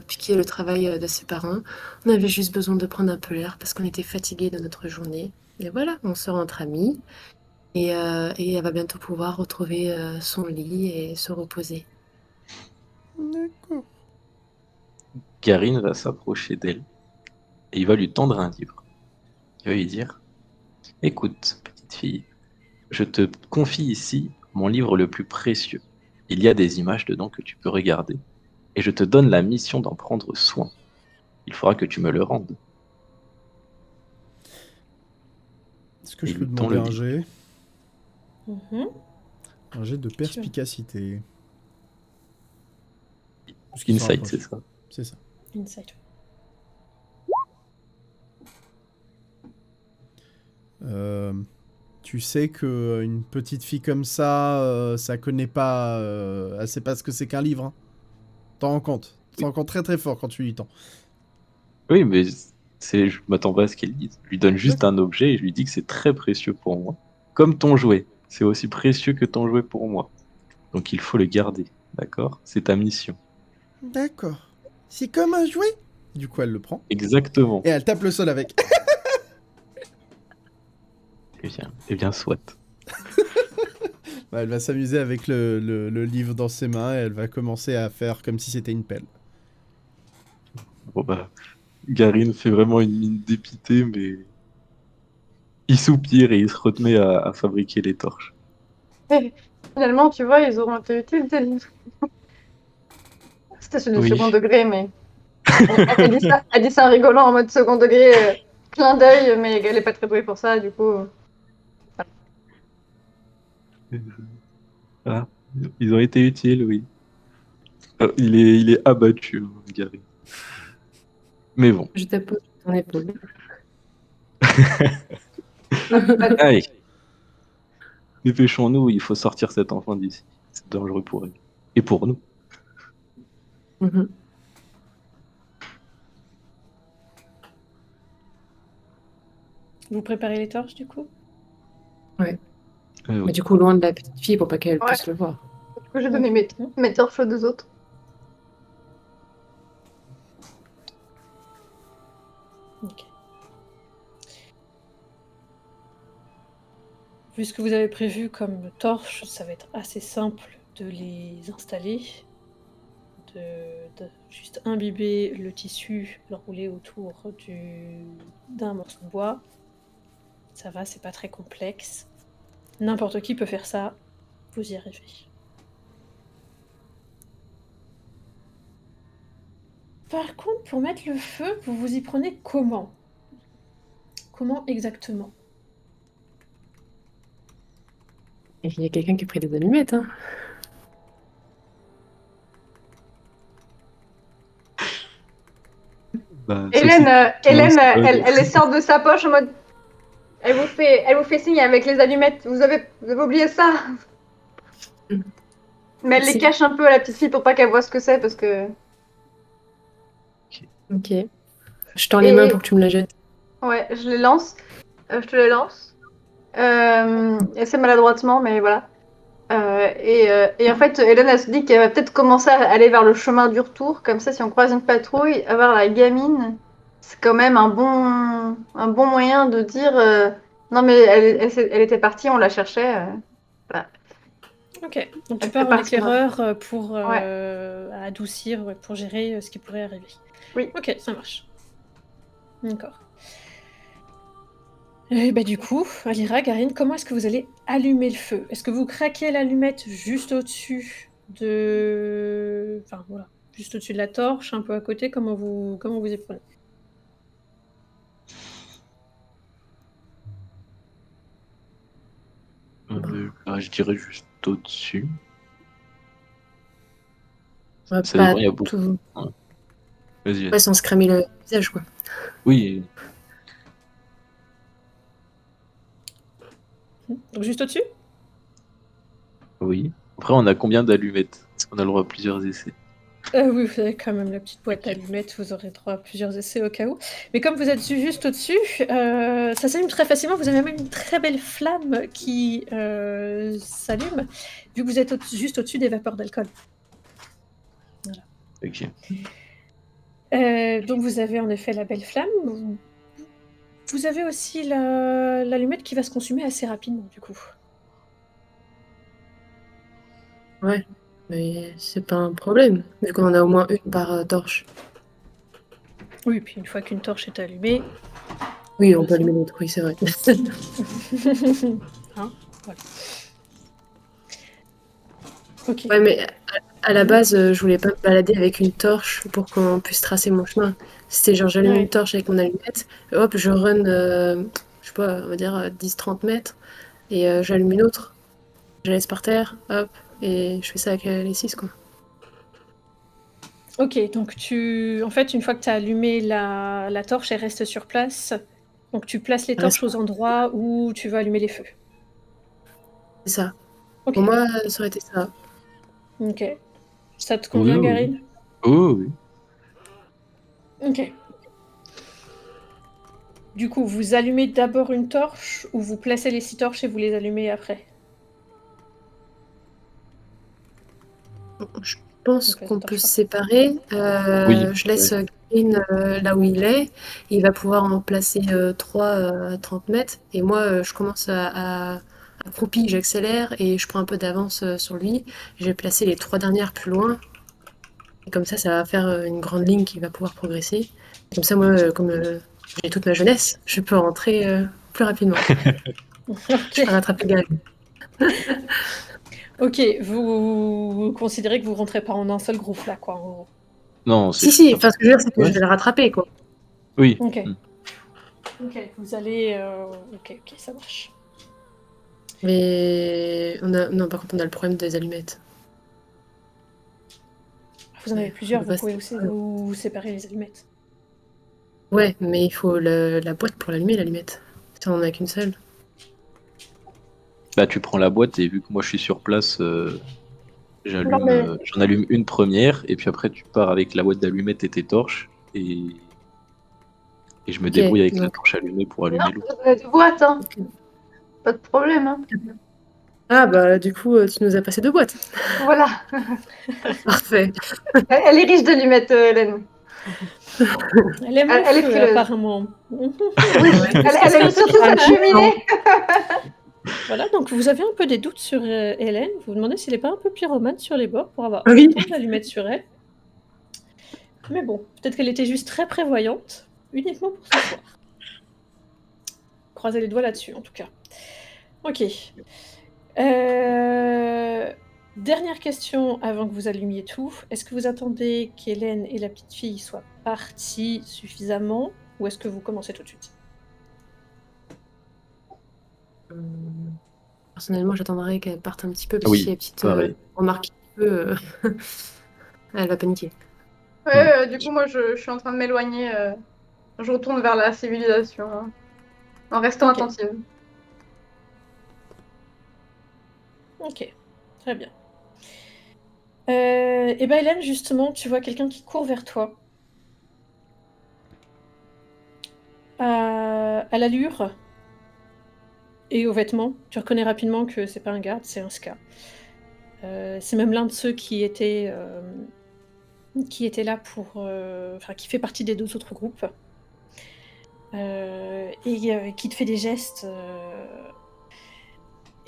piquer le travail de ses parents. On avait juste besoin de prendre un peu l'air parce qu'on était fatigués de notre journée. Et voilà, on sort entre amis et elle va bientôt pouvoir retrouver son lit et se reposer. D'accord. Karine va s'approcher d'elle et il va lui tendre un livre. Il va lui dire écoute, petite fille, je te confie ici mon livre le plus précieux. Il y a des images dedans que tu peux regarder et je te donne la mission d'en prendre soin. Il faudra que tu me le rendes. Est-ce que je Il peux lui tend demander le un jet? Mhm. Un jet de perspicacité. Parce qu'il Insight, s'en c'est rapproche. ça. C'est ça. Insight. Tu sais que une petite fille comme ça connaît pas, elle sait pas ce que c'est qu'un livre. Hein. T'en rends compte. T'en rends compte très très fort quand tu lui tends. Oui, mais je m'attends pas à ce qu'elle dise. Je lui donne juste un objet et je lui dis que c'est très précieux pour moi. Comme ton jouet. C'est aussi précieux que ton jouet pour moi. Donc il faut le garder. D'accord? C'est ta mission. D'accord. C'est comme un jouet. Du coup, elle le prend Exactement. et elle tape le sol avec. Eh bien, soit. Bah, elle va s'amuser avec le livre dans ses mains et elle va commencer à faire comme si c'était une pelle. Bon bah, Garin fait vraiment une mine dépitée, mais il soupire et il se retenait à fabriquer les torches. Finalement, tu vois, ils auront été utiles, tes livres. C'était celui du Oui. second degré, mais elle dit ça en rigolant en mode second degré, clin d'œil, mais elle est pas très douée pour ça, du coup. Ah, ils ont été utiles, oui. Il est abattu, hein, Garin. Mais bon. Je t'appose sur ton épaule. Allez, dépêchons-nous, il faut sortir cet enfant d'ici. C'est dangereux pour elle. Et pour nous. Mhm. Vous préparez les torches du coup? Oui. Mais du coup, loin de la petite fille pour pas qu'elle Ouais. puisse le voir. Du coup, j'ai donné mes torches aux deux autres. Ok. Vu ce que vous avez prévu comme torches, ça va être assez simple de les installer. De juste imbiber le tissu, le rouler autour d'un morceau de bois. Ça va, c'est pas très complexe. N'importe qui peut faire ça, vous y arrivez. Par contre, pour mettre le feu, vous vous y prenez comment? Comment exactement? Et il y a quelqu'un qui a pris des allumettes, hein. Bah, Hélène, ouais. elle les sort de sa poche en mode. Elle vous fait signe avec les allumettes. Vous avez oublié ça. Mais elle les cache un peu à la petite fille pour pas qu'elle voit ce que c'est parce que. Ok. Je tends les mains pour que tu me la jettes. Ouais, je les lance. Je te les lance. Assez maladroitement, mais voilà. Et en fait, Hélène, elle se dit qu'elle va peut-être commencer à aller vers le chemin du retour. Comme ça, si on croise une patrouille, avoir la gamine, c'est quand même un bon moyen de dire non, mais elle était partie, on la cherchait. Voilà. Ok, donc tu Elle pars en prépare son éclaireur pour Ouais. adoucir, pour gérer ce qui pourrait arriver. Oui. Ok, ça marche. D'accord. Et bah du coup, Alira, Garine, comment est-ce que vous allez allumer le feu? Est-ce que vous craquez l'allumette juste au-dessus de... Enfin voilà, juste au-dessus de la torche, un peu à côté, comment vous y prenez? Je dirais juste au-dessus. Ouais, Ça pas dépend, il y a beaucoup. tout. Ouais. Vas-y. Ouais, sans se cramer le visage, quoi. Oui, Donc juste au-dessus? oui. Après, on a combien d'allumettes? Est-ce qu'on a le droit à plusieurs essais? Oui, vous avez quand même la petite boîte d'allumettes, vous aurez droit à plusieurs essais au cas où. Mais comme vous êtes juste au-dessus, ça s'allume très facilement. Vous avez même une très belle flamme qui s'allume, vu que vous êtes juste au-dessus des vapeurs d'alcool. Voilà. Ok. Donc vous avez en effet la belle flamme. Vous avez aussi l'allumette qui va se consumer assez rapidement, du coup. Ouais, mais c'est pas un problème, vu qu'on en a au moins une par torche. Oui, puis une fois qu'une torche est allumée... Oui, on peut allumer l'autre, oui, c'est vrai. Hein, voilà. Ok. Ouais, mais à la base, je voulais pas me balader avec une torche pour qu'on puisse tracer mon chemin. C'était genre, j'allume une torche avec mon allumette, et hop, je run, je sais pas, on va dire 10-30 mètres, et j'allume une autre. Je la laisse par terre, hop, et je fais ça avec les 6, quoi. Ok, donc en fait, une fois que tu as allumé la torche, elle reste sur place. Donc tu places les torches aux endroits où tu veux allumer les feux. C'est ça. Ok. Pour moi, ça aurait été ça. Ok. Ça te convient, Oui. Garine? Oh oui. Ok. Du coup, vous allumez d'abord une torche ou vous placez les 6 torches et vous les allumez après? Je pense qu'on peut se séparer. Oui, Je laisse Green là où il est. Il va pouvoir en placer 3 à 30 mètres. Et moi, je commence à accroupi, j'accélère et je prends un peu d'avance sur lui. Je vais placer les 3 dernières plus loin. Et comme ça va faire une grande ligne qui va pouvoir progresser. Comme ça, moi, comme j'ai toute ma jeunesse, je peux rentrer plus rapidement. Je Ok. peux rattraper Gary. Ok, vous considérez que vous rentrez pas en un seul groupe là, quoi, en gros. Non, c'est Si, enfin, ce que je veux dire, c'est que Ouais. je vais le rattraper, quoi. Oui. Ok. Mm. Ok, vous allez. Ok, ça marche. Mais non, par contre, on a le problème des allumettes. Vous en avez plusieurs, on vous va pouvez passer- aussi vous séparer les allumettes. Ouais, mais il faut la boîte pour l'allumer, l'allumette. Si on en a qu'une seule. Bah, tu prends la boîte et vu que moi je suis sur place, Non, mais- j'en allume une première et puis après tu pars avec la boîte d'allumettes et tes torches et je me Ok, débrouille avec la donc. torche allumée pour Non, allumer l'autre. vous avez deux boîtes, hein. Pas de problème. Hein. Ah, bah, du coup, tu nous as passé 2 boîtes. Voilà. Parfait. Elle est riche d'allumettes, Hélène. Elle aime le Elle est feu, frileuse. apparemment. Oui, Qu'est-ce qui elle se fait un aime peu surtout bizarre. cette cheminée. Voilà, donc vous avez un peu des doutes sur Hélène. Vous vous demandez s'il n'est pas un peu pyromane sur les bords pour avoir Oui. autant d'allumettes sur elle. Mais bon, peut-être qu'elle était juste très prévoyante, uniquement pour ce soir. Croisez les doigts là-dessus, en tout cas. Ok. Dernière question avant que vous allumiez tout. Est-ce que vous attendez qu'Hélène et la petite fille soient parties suffisamment ou est-ce que vous commencez tout de suite? Personnellement, j'attendrai qu'elle parte un petit peu, parce que Oui, si la petite pareil. remarque un peu, elle va paniquer. Ouais, du coup, moi, je suis en train de m'éloigner. Je retourne vers la civilisation, hein, en restant Ok. attentive. Ok, très bien. Et ben Hélène, justement, tu vois quelqu'un qui court vers toi. À l'allure et aux vêtements, tu reconnais rapidement que c'est pas un garde, c'est un ska. C'est même l'un de ceux qui était là pour... Enfin, qui fait partie des 2 autres groupes. Et qui te fait des gestes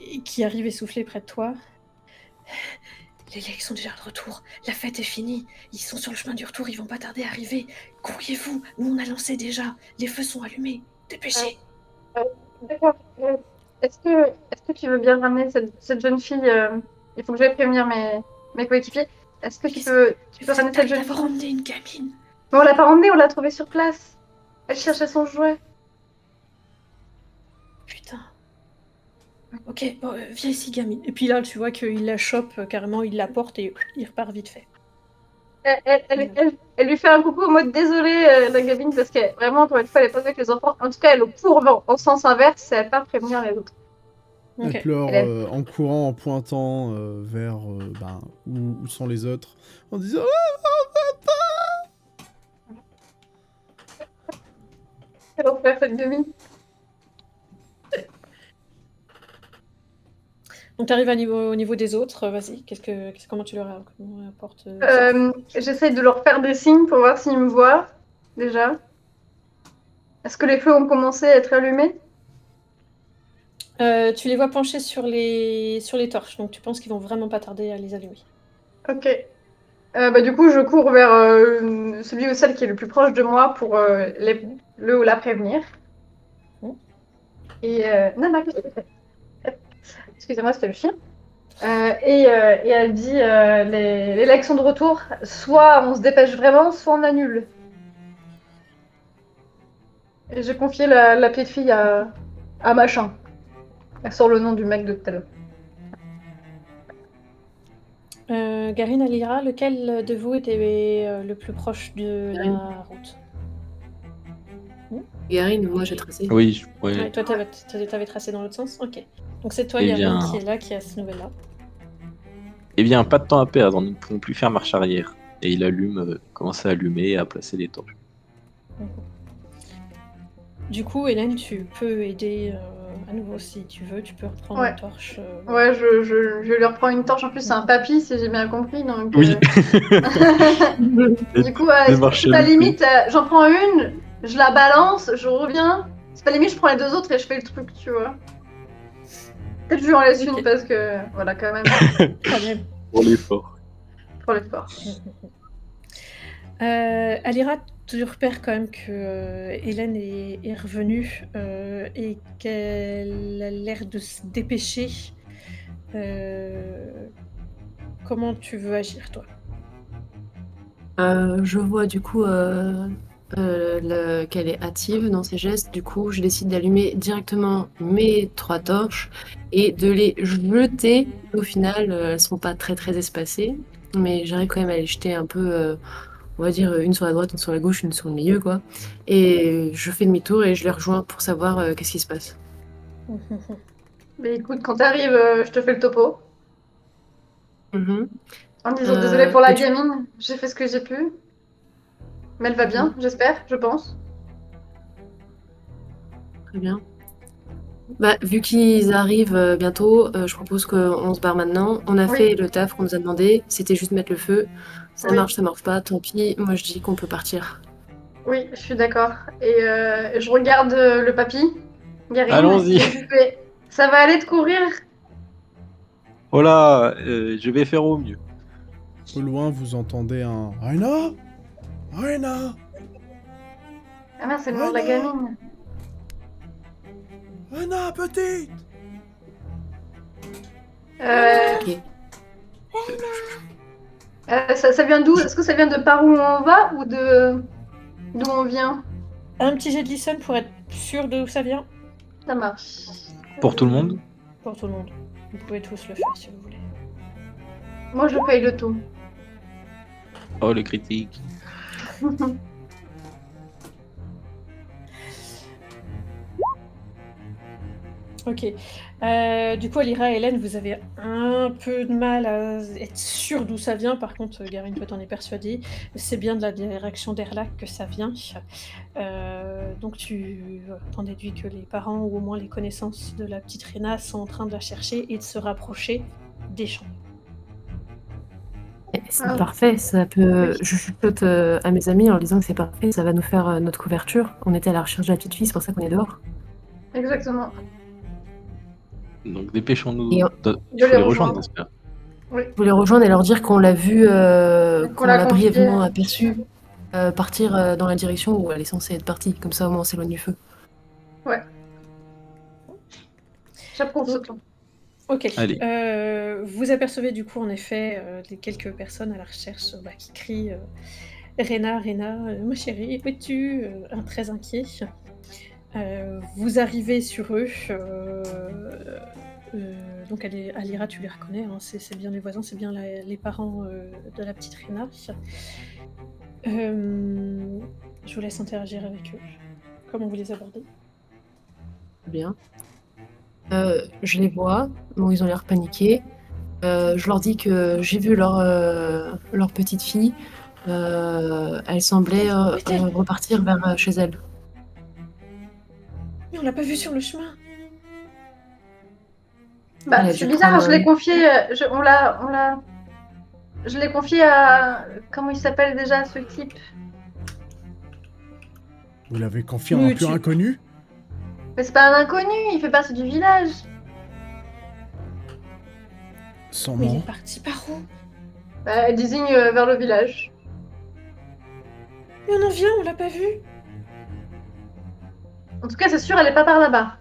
et qui arrive essoufflé près de toi. Les legs sont déjà de retour. La fête est finie. Ils sont sur le chemin du retour. Ils vont pas tarder à arriver. Courriez-vous. Nous, on a lancé déjà. Les feux sont allumés. Dépêchez. D'accord. Est-ce que tu veux bien ramener cette jeune fille il faut que j'aille prévenir mes coéquipiers. Est-ce que tu peux ramener cette jeune d'avoir fille? emmené une gamine. Mais on l'a pas emmenée, on l'a trouvée sur place. Elle cherchait son jouet. Putain. Ok, bon, viens ici, gamine. Et puis là, tu vois qu'il la chope carrément, il la porte et il repart vite fait. Elle lui fait un coucou en mode désolé, la gamine, parce que vraiment, encore une fois, elle est pas avec les enfants. En tout cas, elle court en sens inverse, elle part prévenir les autres. Elle Ok. pleure Hélène. en courant, en pointant vers où sont les autres, en disant «Oh, Elle en fait cette gamine. Donc t'arrives au niveau des autres, vas-y, comment tu leur apportes ça? J'essaye de leur faire des signes pour voir s'ils me voient, déjà. Est-ce que les feux ont commencé à être allumés? Tu les vois penchés sur les torches, donc tu penses qu'ils vont vraiment pas tarder à les allumer. Ok. Du coup, je cours vers celui ou celle qui est le plus proche de moi pour le ou la prévenir. Et Nana, qu'est-ce que tu fais? Excusez-moi, c'était le chien. Et elle dit les legs sont de retour. Soit on se dépêche vraiment, soit on annule. Et j'ai confié la petite fille à Machin. Elle sort le nom du mec de tout à l'heure. Garine, Alira, lequel de vous était le plus proche de la route? Garine, moi, j'ai tracé. Oui, Ouais, toi, t'avais tracé dans l'autre sens? Ok. Donc c'est toi, Eh Garine, bien- qui est là, qui a ce nouvelle-là. Eh bien, pas de temps à perdre, nous ne pouvons plus faire marche arrière. Et il commence à allumer et à placer les torches. Du coup, Hélène, tu peux aider à nouveau si tu veux. Tu peux reprendre Ouais. une torche. Ouais, je lui reprends une torche. En plus, c'est un papy, si j'ai bien compris. Donc, Oui. Du coup, Démarche c'est pas loupée. limite, j'en prends une, je la balance, je reviens. C'est pas limite, je prends les 2 autres et je fais le truc, tu vois. Peut-être je lui en laisse Ok. une parce que, voilà, quand même, Quand même. Pour l'effort. pour l'effort. Alira, tu repères quand même que Hélène est revenue et qu'elle a l'air de se dépêcher. Comment tu veux agir, toi? Je vois du coup qu'elle est hâtive dans ses gestes. Du coup, je décide d'allumer directement mes 3 torches et de les jeter. Au final, elles sont pas très très espacées, mais j'arrive quand même à les jeter un peu, on va dire une sur la droite, une sur la gauche, une sur le milieu, quoi. Et je fais demi-tour et je les rejoins pour savoir qu'est-ce qui se passe. Mais écoute, quand t'arrives, je te fais le topo. Mhm. En disant désolé pour Bah, la gamine, j'ai fait ce que j'ai pu. Mais elle va bien, j'espère, je pense. Très bien. Bah, vu qu'ils arrivent bientôt, je propose qu'on se barre maintenant. On a Oui. fait le taf qu'on nous a demandé, c'était juste mettre le feu. Ça Oui. marche, ça marche pas, tant pis. Moi, je dis qu'on peut partir. Oui, je suis d'accord. Et je regarde le papy, Garin, Allons-y. et je lui fais ça va aller de courir? Oh là, je vais faire au mieux. Au loin, vous entendez un Aina, Aina, Ah mince, c'est le nom de la gamine. Aina, petite. Ok. Ça vient d'où? Est-ce que ça vient de par où on va ou de d'où on vient? Un petit jet de listen pour être sûr d'où ça vient. Ça marche. Pour tout le monde? Pour tout le monde. Vous pouvez tous le faire si vous voulez. Moi, je paye le tout. Oh, le critique. Ok. Du coup, Alira et Hélène, vous avez un peu de mal à être sûr d'où ça vient. Par contre, Garin peut t'en est persuadé. C'est bien de la direction d'Erlac que ça vient. Donc tu t'en déduis que les parents, ou au moins les connaissances de la petite Rena, sont en train de la chercher et de se rapprocher des champs. C'est Ah. parfait, ça peut. Je chuchote à mes amis en leur disant que c'est parfait, ça va nous faire notre couverture. On était à la recherche de la petite fille, c'est pour ça qu'on est dehors. Exactement. Donc dépêchons-nous. Et Il De faut les les rejoindre, rejoindre. j'espère. Oui. je voulais rejoindre et leur dire qu'on l'a vu, Qu'on qu'on l'a l'a confié. brièvement aperçu partir dans la direction où elle est censée être partie. Comme ça, au moins, on s'éloigne du feu. Ouais. J'approuve ce Donc, plan. ok. Allez. Vous apercevez du coup en effet les quelques personnes à la recherche qui crient Rena, Rena, ma chérie, où es-tu très inquiet. Vous arrivez sur eux. Donc Alira, tu les reconnais, hein, c'est bien les voisins, c'est bien les parents de la petite Rena. Je vous laisse interagir avec eux. Comment vous les abordez? Bien. Je les vois, bon, ils ont l'air paniqués. Je leur dis que j'ai vu leur petite fille. Elle semblait repartir vers chez elle. Mais on l'a pas vue sur le chemin. Bah, Elle a c'est dû bizarre, prendre. je l'ai confié. Je l'ai confié à. Comment il s'appelle déjà ce type? Vous l'avez confié à Oui, un pur tu- inconnu? Mais c'est pas un inconnu, il fait partie du village. Sans Mais il nom. est parti par où? Bah, elle désigne vers le village. Mais on en vient, on l'a pas vu. En tout cas, c'est sûr, elle est pas par là-bas.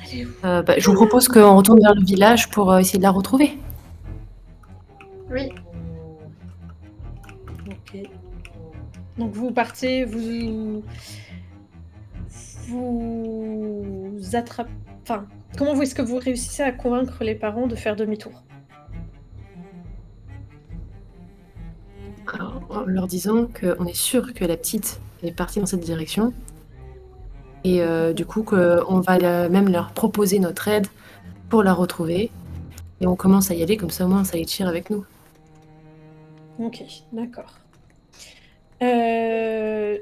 Elle est où? Je vous propose qu'on retourne vers le village pour essayer de la retrouver. Oui. Ok. Donc vous partez, vous attrapez. Enfin, comment est-ce que vous réussissez à convaincre les parents de faire demi-tour? Alors, en leur disant qu'on est sûr que la petite est partie dans cette direction. Et du coup, qu'on va même leur proposer notre aide pour la retrouver. Et on commence à y aller, comme ça au moins ça les tire avec nous. Ok, d'accord.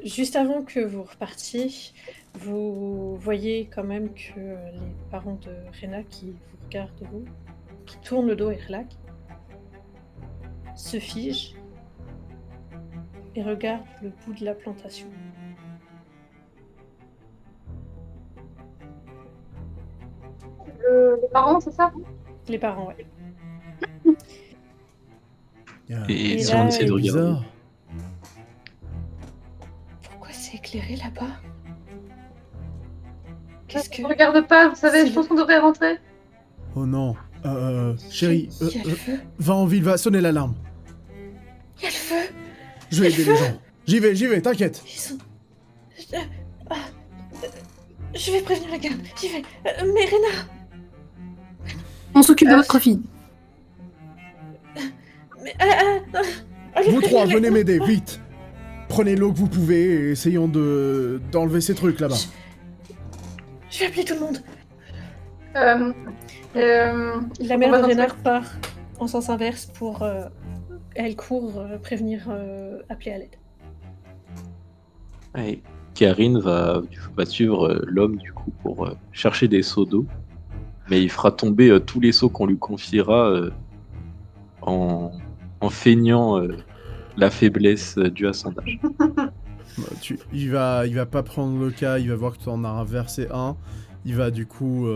Juste avant que vous repartiez, vous voyez quand même que les parents de Rena qui vous regardent de vous, qui tournent le dos à Erlac, se figent et regardent le bout de la plantation. Les parents, c'est ça? Les parents, ouais. Et Et si là, on essaie de regarder. Bizarre. Pourquoi c'est éclairé là-bas? Qu'est-ce que... Je regarde pas, vous savez, C'est je pense qu'on devrait rentrer. Oh non. Chérie, Il y a le feu. va en ville, va sonner l'alarme. Il y a le feu. Je vais aider les gens. J'y vais, t'inquiète. Ils sont... Ah, je vais prévenir la garde. J'y vais. Mais Rena... On s'occupe de votre fille. Mais... allez, Vous trois, prévenir venez la- m'aider, vite. Prenez l'eau que vous pouvez et essayons d'enlever ces trucs là-bas. Je vais appeler tout le monde. La on mère va de dans Renard part en sens inverse pour... elle court prévenir, appeler à l'aide. Ouais. Karine va suivre l'homme du coup pour chercher des seaux d'eau. Mais il fera tomber tous les seaux qu'on lui confiera en feignant la faiblesse due à son âge. Il va pas prendre le cas, il va voir que tu en as versé un. Il va du coup...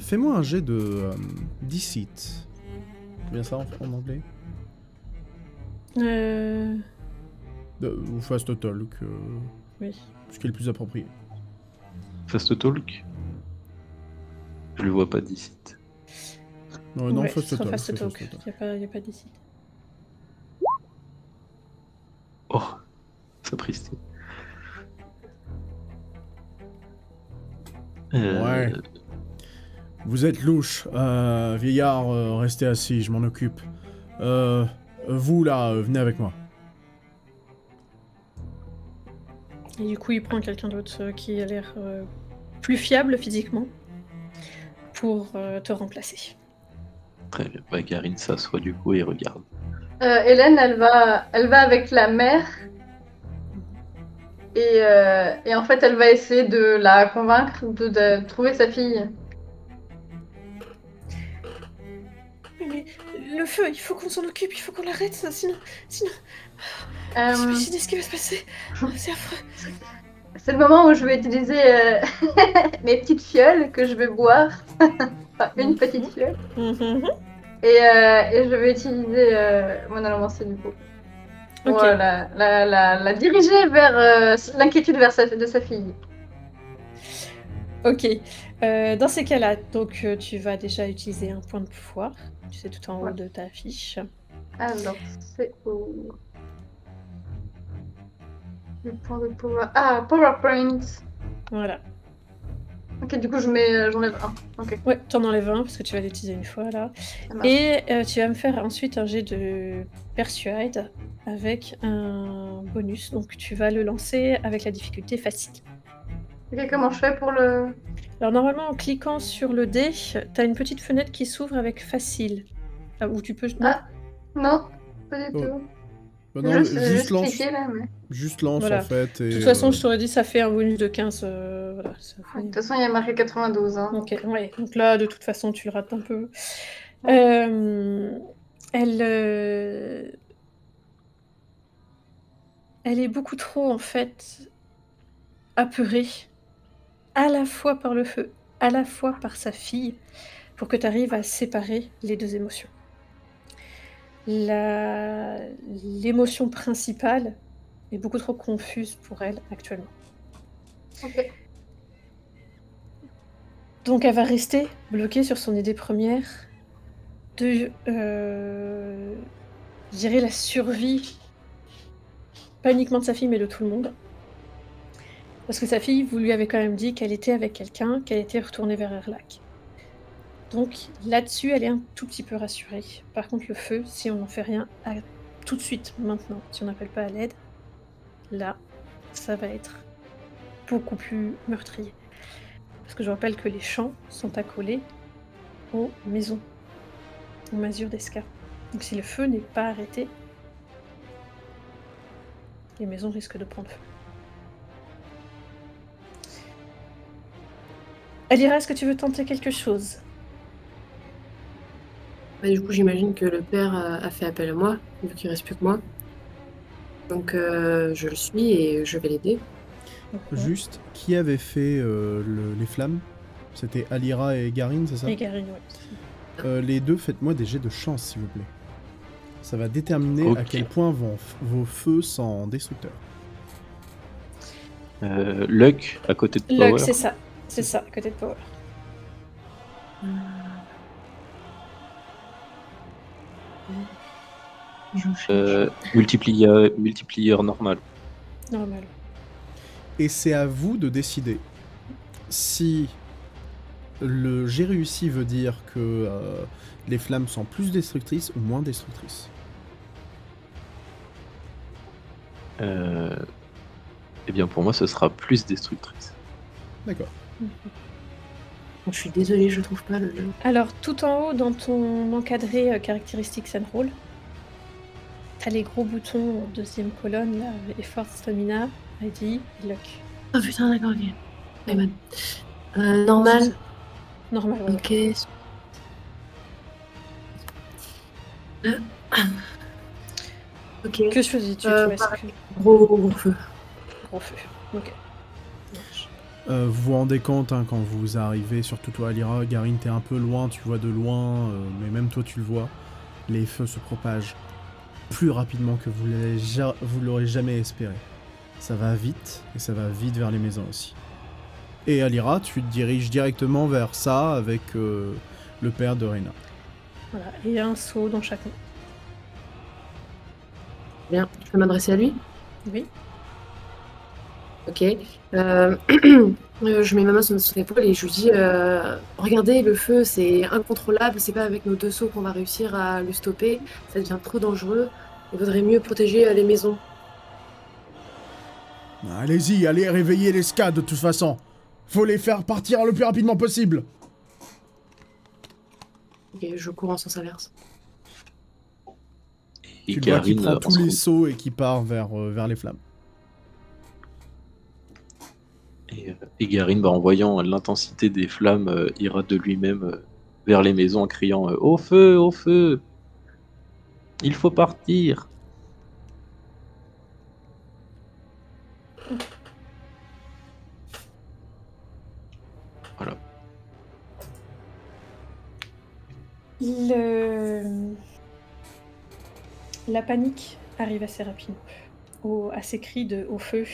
fais-moi un jet de deceit. C'est bien ça en anglais Ou fast talk, Oui. ce qui est le plus approprié. Fast talk. Je le vois pas d'ici. Non, Ouais, fast ce sera talk. fast c'est talk. fast talk. Il n'y a pas d'ici. Oh, sapristi. Ouais. Vous êtes louche. Vieillard, restez assis, je m'en occupe. Vous là, venez avec moi. Et du coup, il prend quelqu'un d'autre qui a l'air plus fiable physiquement pour te remplacer. Très bien. Bah, Karine s'assoit du coup et regarde. Hélène, elle va avec la mère. Et en fait, elle va essayer de la convaincre de trouver sa fille. Mais le feu, il faut qu'on s'en occupe, il faut qu'on l'arrête, sinon... Euh, J'imaginez ce qui va se passer. C'est affreux. c'est le moment où je vais utiliser mes petites fioles que je vais boire. Enfin, une petite fiole. Mhm. Et je vais utiliser mon allomancier du coup. Pour Ok. la diriger vers l'inquiétude de sa fille. Ok. Dans ces cas-là, donc tu vas déjà utiliser un point de pouvoir. Tu sais, tout en haut Ouais. de ta fiche. Alors, c'est où? Le point de pouvoir. Ah, PowerPoint. Voilà. Ok, du coup, j'enlève un. Ok, Ouais, t'en enlèves un parce que tu vas l'utiliser une fois là. ça marche. Et tu vas me faire ensuite un jet de Persuade avec un bonus. Donc tu vas le lancer avec la difficulté facile. Ok, comment je fais pour le. Alors normalement, en cliquant sur le dé, t'as une petite fenêtre qui s'ouvre avec facile. Ah, où tu peux... Non Ah. Non, pas du Oh. tout. Bah non, Juste lance. cliquer là, mais. Juste lance Voilà. en fait. Et, De toute façon, je t'aurais dit, ça fait un bonus de 15. Voilà, ça fait- De toute façon, il y a marqué 92. Hein. Ok, ouais. Donc là, de toute façon, tu le rates un peu. Ouais. Elle est beaucoup trop, en fait, apeurée, à la fois par le feu, à la fois par sa fille, pour que tu arrives à séparer les deux émotions. L'émotion principale est beaucoup trop confuse pour elle actuellement. Ok. Donc elle va rester bloquée sur son idée première de gérer la survie, pas uniquement de sa fille, mais de tout le monde. Parce que sa fille, vous lui avez quand même dit qu'elle était avec quelqu'un, qu'elle était retournée vers Erlac. Donc là-dessus, elle est un tout petit peu rassurée. Par contre, le feu, si on n'en fait rien tout de suite, maintenant, si on n'appelle pas à l'aide, là, ça va être beaucoup plus meurtrier. Parce que je rappelle que les champs sont accolés aux maisons, aux masures d'Esca. Donc si le feu n'est pas arrêté, les maisons risquent de prendre feu. Alira, est-ce que tu veux tenter quelque chose? Bah, du coup, j'imagine que le père a fait appel à moi, vu qu'il reste plus que moi. Donc, je le suis et je vais l'aider. Juste, qui avait fait les flammes? C'était Alira et Garine, c'est ça? Et Garine, ouais. Les deux, faites-moi des jets de chance, s'il vous plaît. Ça va déterminer à Ok. quel point vos feux sont destructeurs. Luck à côté de Power. Luck, c'est ça. C'est ça, à côté de Power. Multiplier normal. Normal. Et c'est à vous de décider si le j'ai réussi veut dire que les flammes sont plus destructrices ou moins destructrices. Eh bien, pour moi, ce sera plus destructrice. D'accord. Je suis désolée, je trouve pas le. Alors, tout en haut, dans ton encadré caractéristiques and roll, t'as les gros boutons en deuxième colonne, là, effort, stamina, ready, luck. Oh putain, d'accord, ok. My bad. Normal. Normal, ouais. Ok. Ok. Que choisis-tu tu pareil. bascules Gros feu. Gros feu. Ok. Ça marche. Vous vous rendez compte hein, quand vous arrivez, surtout toi Alira, Garin t'es un peu loin, tu vois de loin, mais même toi tu le vois, les feux se propagent plus rapidement que vous l'aurez jamais espéré. Ça va vite, et ça va vite vers les maisons aussi. Et Alira, tu te diriges directement vers ça avec le père de Reyna. Voilà. Et un saut dans chacun. Bien, je peux m'adresser à lui? Oui. Ok. Je mets ma main sur son épaule et je lui dis regardez, le feu, c'est incontrôlable, c'est pas avec nos 2 sauts qu'on va réussir à le stopper, ça devient trop dangereux. Il vaudrait mieux protéger les maisons. Allez-y, allez réveiller les SCAD de toute façon. Faut les faire partir le plus rapidement possible. Ok, je cours en sens inverse. Et Tu le vois qui Garin, prend tous les sauts et qui part vers les flammes. Et Garin, en voyant l'intensité des flammes, ira de lui-même vers les maisons en criant au feu, au feu! Il faut partir! Voilà. La panique arrive assez rapidement. À ces cris de au feu,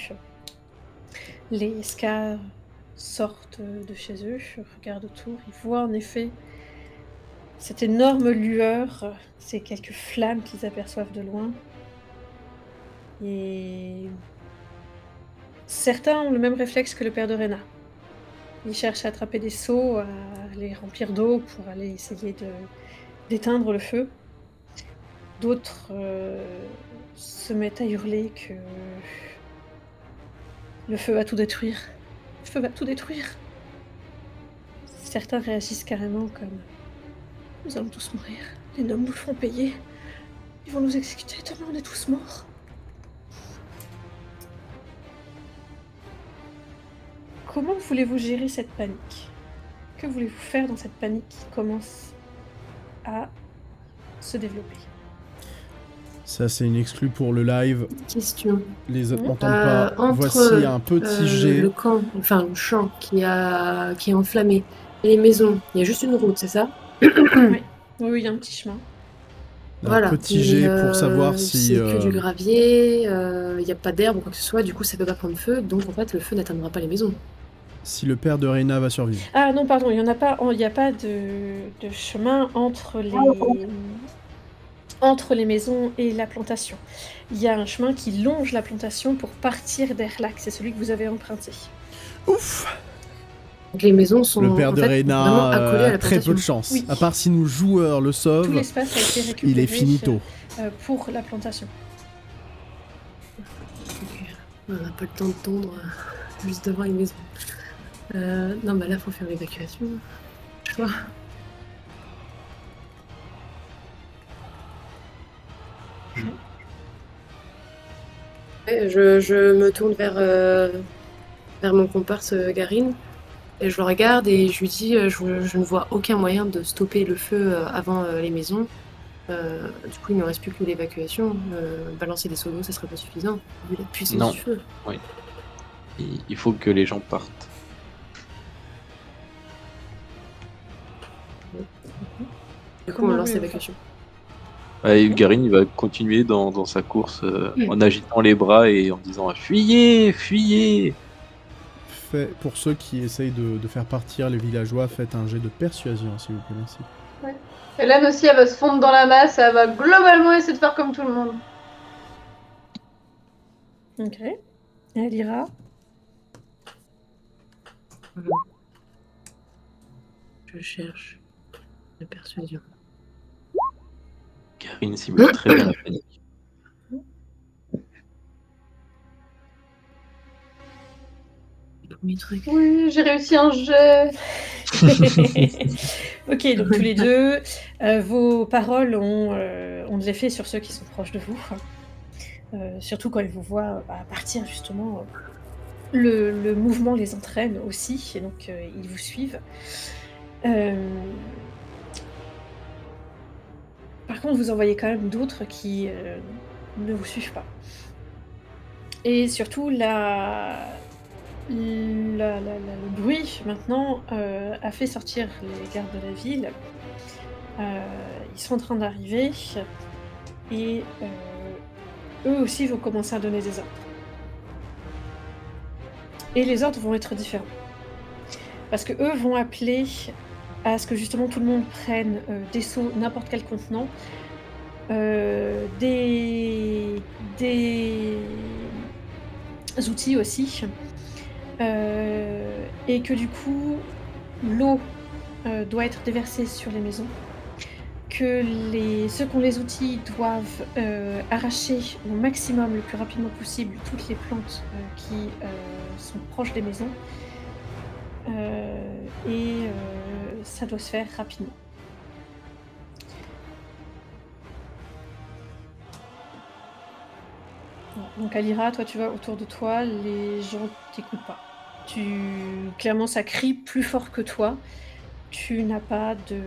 les scars sortent de chez eux, regardent autour, ils voient en effet cette énorme lueur, ces quelques flammes qu'ils aperçoivent de loin. Et certains ont le même réflexe que le père de Reyna. Ils cherchent à attraper des seaux, à les remplir d'eau pour aller essayer d'éteindre le feu. D'autres se mettent à hurler que le feu va tout détruire. Le feu va tout détruire. Certains réagissent carrément comme « Nous allons tous mourir. Les noms nous le feront payer. Ils vont nous exécuter. Demain, on est tous morts. » Comment voulez-vous gérer cette panique? Que voulez-vous faire dans cette panique qui commence à se développer? Ça, c'est une exclue pour le live. Question. Les autres Mhm. n'entendent pas. Entre Voici un petit jet. le camp, enfin le champ qui est enflammé, et les maisons, il y a juste une route, c'est ça? Oui, il y a un petit chemin. Un petit jet pour savoir si. C'est que du gravier, il n'y a pas d'herbe ou quoi que ce soit, du coup ça peut pas prendre feu, donc en fait le feu n'atteindra pas les maisons. Si le père de Reyna va survivre. Ah non, pardon, il n'y a pas de chemin entre les maisons et la plantation. Il y a un chemin qui longe la plantation pour partir d'Erlac. C'est celui que vous avez emprunté. Ouf! Donc les maisons sont Le père de en fait, vraiment Reyna accolées à a la très peu plantation. de chance. Oui. À part si nos joueurs le Tout sauvent, l'espace a été récupéré il est finito. pour la plantation. On n'a pas le temps de tondre juste devant une maison. Non, bah là, faut faire l'évacuation. Je vois. Je me tourne vers mon comparse Garin et je le regarde et je lui dis je ne vois aucun moyen de stopper le feu avant les maisons. Du coup, il ne reste plus que l'évacuation. Balancer des seaux d'eau, ça serait pas suffisant, vu la puissance Non. du feu. Il faut que les gens partent. Du coup, Comment on lance voulez-vous l'évacuation. Et Garin, il va continuer dans sa course Mm. en agitant les bras et en disant fuyez, fuyez. Pour ceux qui essayent de faire partir les villageois, faites un jet de persuasion, s'il vous plaît, merci. Hélène aussi, elle va se fondre dans la masse, elle va globalement essayer de faire comme tout le monde. Ok. Elle ira. Je cherche la persuasion. Garin simule très bien la panique. Premier truc. Oui, j'ai réussi un jet. Ok, donc tous les deux, vos paroles ont de l'effet sur ceux qui sont proches de vous. Surtout quand ils vous voient partir, justement. Le mouvement les entraîne aussi, et donc ils vous suivent. Par contre, vous en voyez quand même d'autres qui ne vous suivent pas. Et surtout, le bruit, maintenant, a fait sortir les gardes de la ville. Ils sont en train d'arriver, et eux aussi vont commencer à donner des ordres. Et les ordres vont être différents. Parce que eux vont appeler à ce que justement tout le monde prenne des seaux, n'importe quel contenant, des outils aussi, et que du coup l'eau doit être déversée sur les maisons, que ceux qui ont les outils doivent arracher au maximum, le plus rapidement possible, toutes les plantes qui sont proches des maisons, et ça doit se faire rapidement. Donc Alira, toi tu vois autour de toi, les gens t'écoutent pas. Clairement ça crie plus fort que toi. Tu n'as pas de...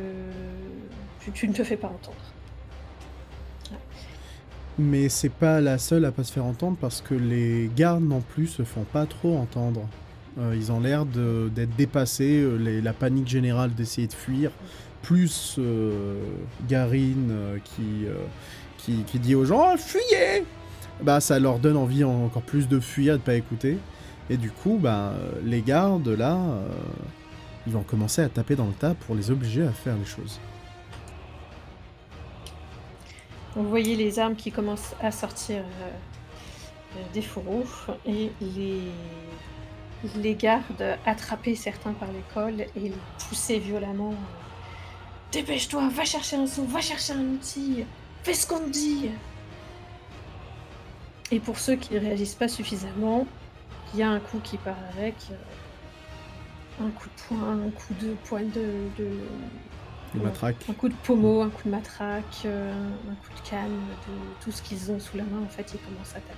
Tu ne te fais pas entendre. Mais c'est pas la seule à pas se faire entendre parce que les gardes non plus se font pas trop entendre. Ils ont l'air d'être dépassés, la panique générale d'essayer de fuir, plus Garin qui dit aux gens « Fuyez !» Bah ça leur donne envie encore plus de fuir et de pas écouter. Et du coup, les gardes là, ils vont commencer à taper dans le tas pour les obliger à faire les choses. Vous voyez les armes qui commencent à sortir des fourreaux, et les gardes attraper certains par les cols et les pousser violemment. Dépêche-toi, va chercher un seau, va chercher un outil, fais ce qu'on te dit. Et pour ceux qui ne réagissent pas suffisamment, il y a un coup qui part avec, un coup de poing, un coup de poing Les matraques. un coup de pommeau, un coup de matraque, un coup de canne, de tout ce qu'ils ont sous la main, en fait, ils commencent à taper.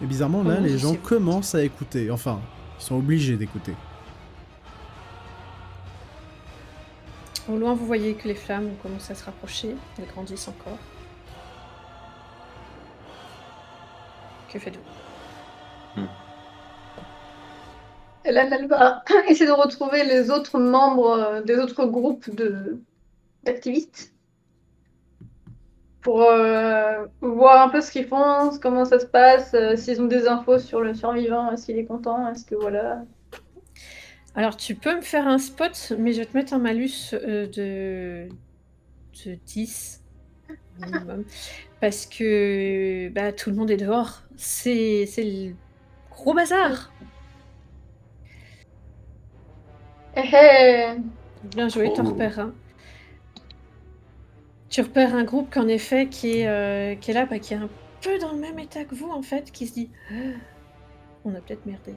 Et bizarrement, là, Comment les je gens sais. commencent à écouter. Enfin, ils sont obligés d'écouter. Au loin, vous voyez que les flammes commencent à se rapprocher, elles grandissent encore. Que faites-vous ? Hélène, elle va essayer de retrouver les autres membres des autres groupes d'activistes pour voir un peu ce qu'ils font, comment ça se passe, s'ils ont des infos sur le survivant, est-ce qu'il est content, est-ce que voilà. Alors, tu peux me faire un spot, mais je vais te mettre un malus de 10 minimum. Parce que tout le monde est dehors. C'est le gros bazar. Bien joué, t'en repères un. Tu repères un groupe qu'en effet qui est là, qui est un peu dans le même état que vous, en fait, qui se dit « Ah, on a peut-être merdé ».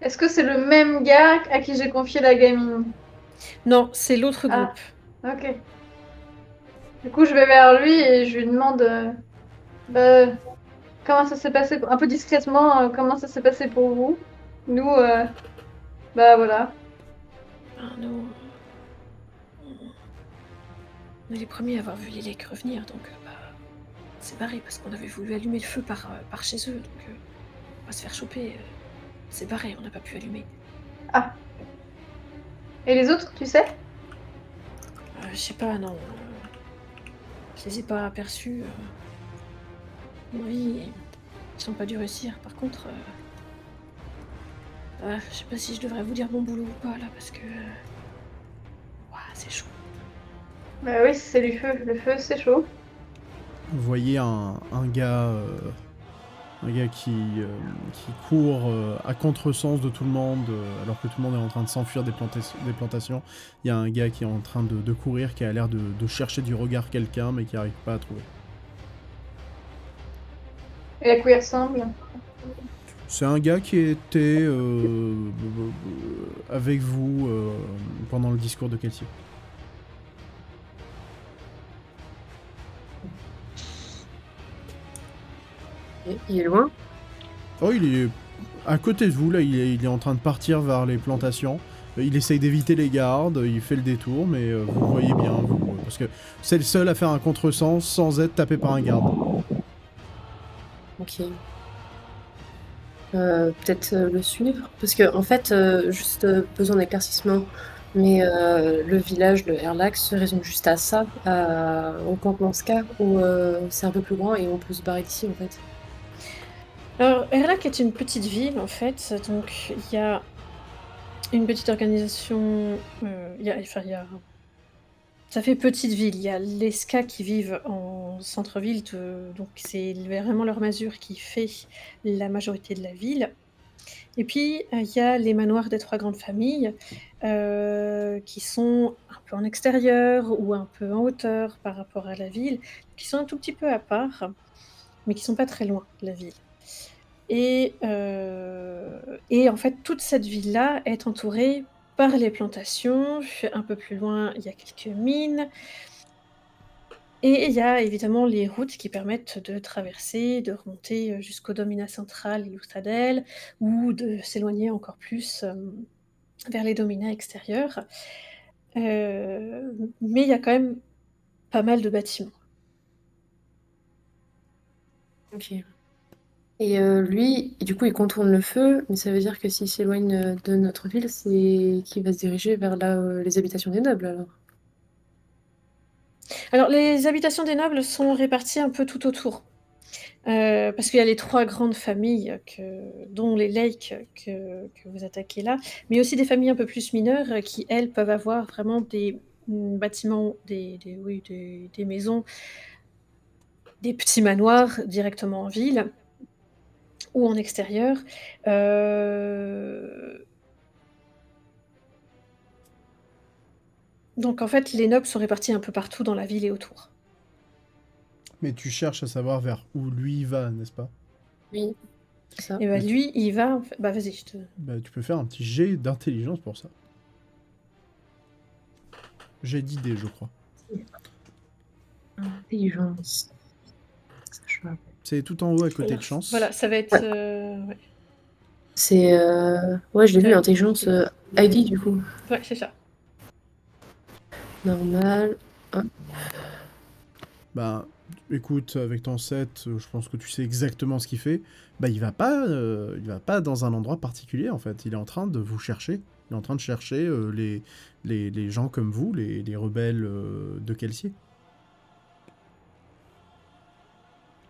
Est-ce que c'est le même gars à qui j'ai confié la gamine? Non, c'est l'autre Ah. groupe. Ok. Du coup, je vais vers lui et je lui demande comment ça s'est passé, un peu discrètement, comment ça s'est passé pour vous. Nous, voilà. Nous, on est les premiers à avoir vu les legs revenir, donc c'est barré parce qu'on avait voulu allumer le feu par chez eux, donc on va se faire choper. s'est barré, on n'a pas pu allumer. Ah. Et les autres, tu sais? Je sais pas, non. Je les ai pas aperçus. Oui, ils sont pas dû réussir. Par contre, je sais pas si je devrais vous dire mon boulot ou pas là, parce que ouah, c'est chaud. Bah oui, c'est du feu. Le feu, c'est chaud. Vous voyez un gars qui court à contresens de tout le monde, alors que tout le monde est en train de s'enfuir des plantations. Il y a un gars qui est en train de courir, qui a l'air de chercher du regard quelqu'un, mais qui n'arrive pas à trouver. Et à quoi il ressemble? C'est un gars qui était avec vous pendant le discours de Kelsey. Il est loin. Oh, il est à côté de vous, là, il est en train de partir vers les plantations. Il essaye d'éviter les gardes, il fait le détour, mais vous le voyez bien, vous, parce que c'est le seul à faire un contresens sans être tapé par un garde. Ok. Peut-être le suivre. Parce que, en fait, juste besoin d'éclaircissement. Mais le village de Erlax se résume juste à ça, au campement Ska, où c'est un peu plus grand et on peut se barrer d'ici, en fait. Alors, Erlac est une petite ville en fait, donc il y a une petite organisation. Ça fait petite ville. Il y a les Ska qui vivent en centre-ville, donc c'est vraiment leur masure qui fait la majorité de la ville. Et puis il y a les manoirs des trois grandes familles qui sont un peu en extérieur ou un peu en hauteur par rapport à la ville, qui sont un tout petit peu à part, mais qui sont pas très loin de la ville. Et en fait, toute cette ville-là est entourée par les plantations. Un peu plus loin, il y a quelques mines. Et il y a évidemment les routes qui permettent de traverser, de remonter jusqu'au Domina central et l'Oustadel, ou de s'éloigner encore plus vers les Dominas extérieurs. Mais il y a quand même pas mal de bâtiments. Ok. Et lui, du coup, il contourne le feu, mais ça veut dire que s'il s'éloigne de notre ville, c'est qu'il va se diriger vers là, les habitations des nobles, alors. Alors, les habitations des nobles sont réparties un peu tout autour. Parce qu'il y a les trois grandes familles, dont les Lake que vous attaquez là, mais aussi des familles un peu plus mineures qui, elles, peuvent avoir vraiment des bâtiments, des maisons, des petits manoirs directement en ville ou en extérieur. Donc en fait, les nobles sont répartis un peu partout dans la ville et autour. Mais tu cherches à savoir vers où lui va, n'est-ce pas? Oui, c'est ça. Et bah, Mais lui, il va... Bah vas-y, je te... Bah, tu peux faire un petit jet d'intelligence pour ça. Jet d'idée, je crois. Intelligence. Ça, je vois. C'est tout en haut à côté Alors, de chance. voilà, ça va être... ouais. C'est. Ouais, je l'ai vu, Ouais. intelligence ID, du coup. Ouais, c'est ça. Normal. Bah, écoute, avec ton 7, je pense que tu sais exactement ce qu'il fait. Bah, il va pas dans un endroit particulier, en fait. Il est en train de vous chercher. Il est en train de chercher les gens comme vous, les rebelles de Kelsier.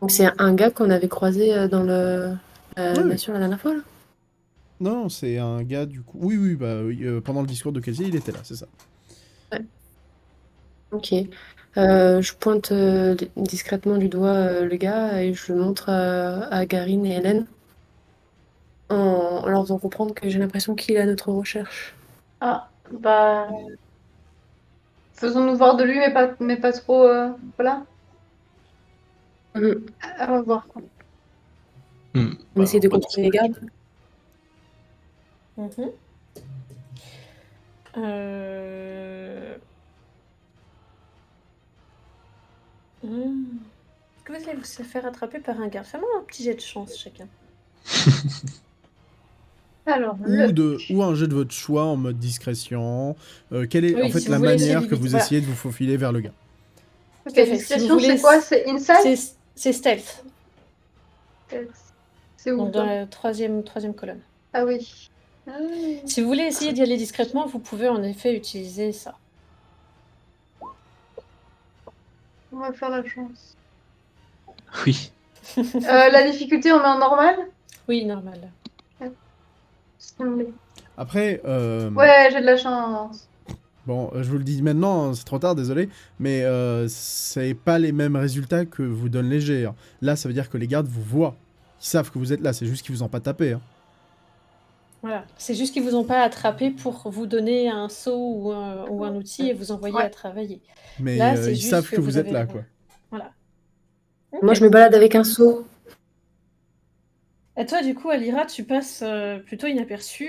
Donc, c'est un gars qu'on avait croisé dans le. Oui. Nation la dernière fois, là. Non, c'est un gars, du coup... Oui, bah, oui, pendant le discours de Kelsier, il était là, c'est ça. Ok. Je pointe discrètement du doigt le gars et je le montre à Garine et Hélène en leur faisant comprendre que j'ai l'impression qu'il est à notre recherche. Ah, bah. Faisons-nous voir de lui, mais pas trop. Voilà. Mhm. À revoir. Hmm. On essaie de Pas contrôler les gardes. Mhm. Est-ce que vous allez vous faire attraper par un garde? Fais-moi un petit jet de chance chacun. Alors, Ou un jet de votre choix en mode discrétion. Quelle est Oui, en fait si la vous voulez essayer manière que d'éviter- vous voilà. essayez de vous faufiler vers le gars? Ok, Tout à fait. discrétion, Si vous voulez, c'est quoi? C'est inside? C'est stealth, C'est où, donc dans toi? la troisième colonne. Ah oui. Si vous voulez essayer d'y aller discrètement, vous pouvez en effet utiliser ça. On va faire la chance. Oui. La difficulté, on met en normal? Oui, normal. Après, Ouais, j'ai de la chance. bon, je vous le dis maintenant, hein, c'est trop tard, désolé, mais c'est pas les mêmes résultats que vous donnent les jets. Hein. Là, ça veut dire que les gardes vous voient. Ils savent que vous êtes là, c'est juste qu'ils vous ont pas tapé. Hein. Voilà. C'est juste qu'ils vous ont pas attrapé pour vous donner un seau ou un outil et vous envoyer Ouais. à travailler. Mais Là, c'est ils juste savent que que vous vous êtes avez là, la- quoi. Voilà. Moi, Ok. je me balade avec un seau. Et toi, du coup, Alira, tu passes plutôt inaperçu.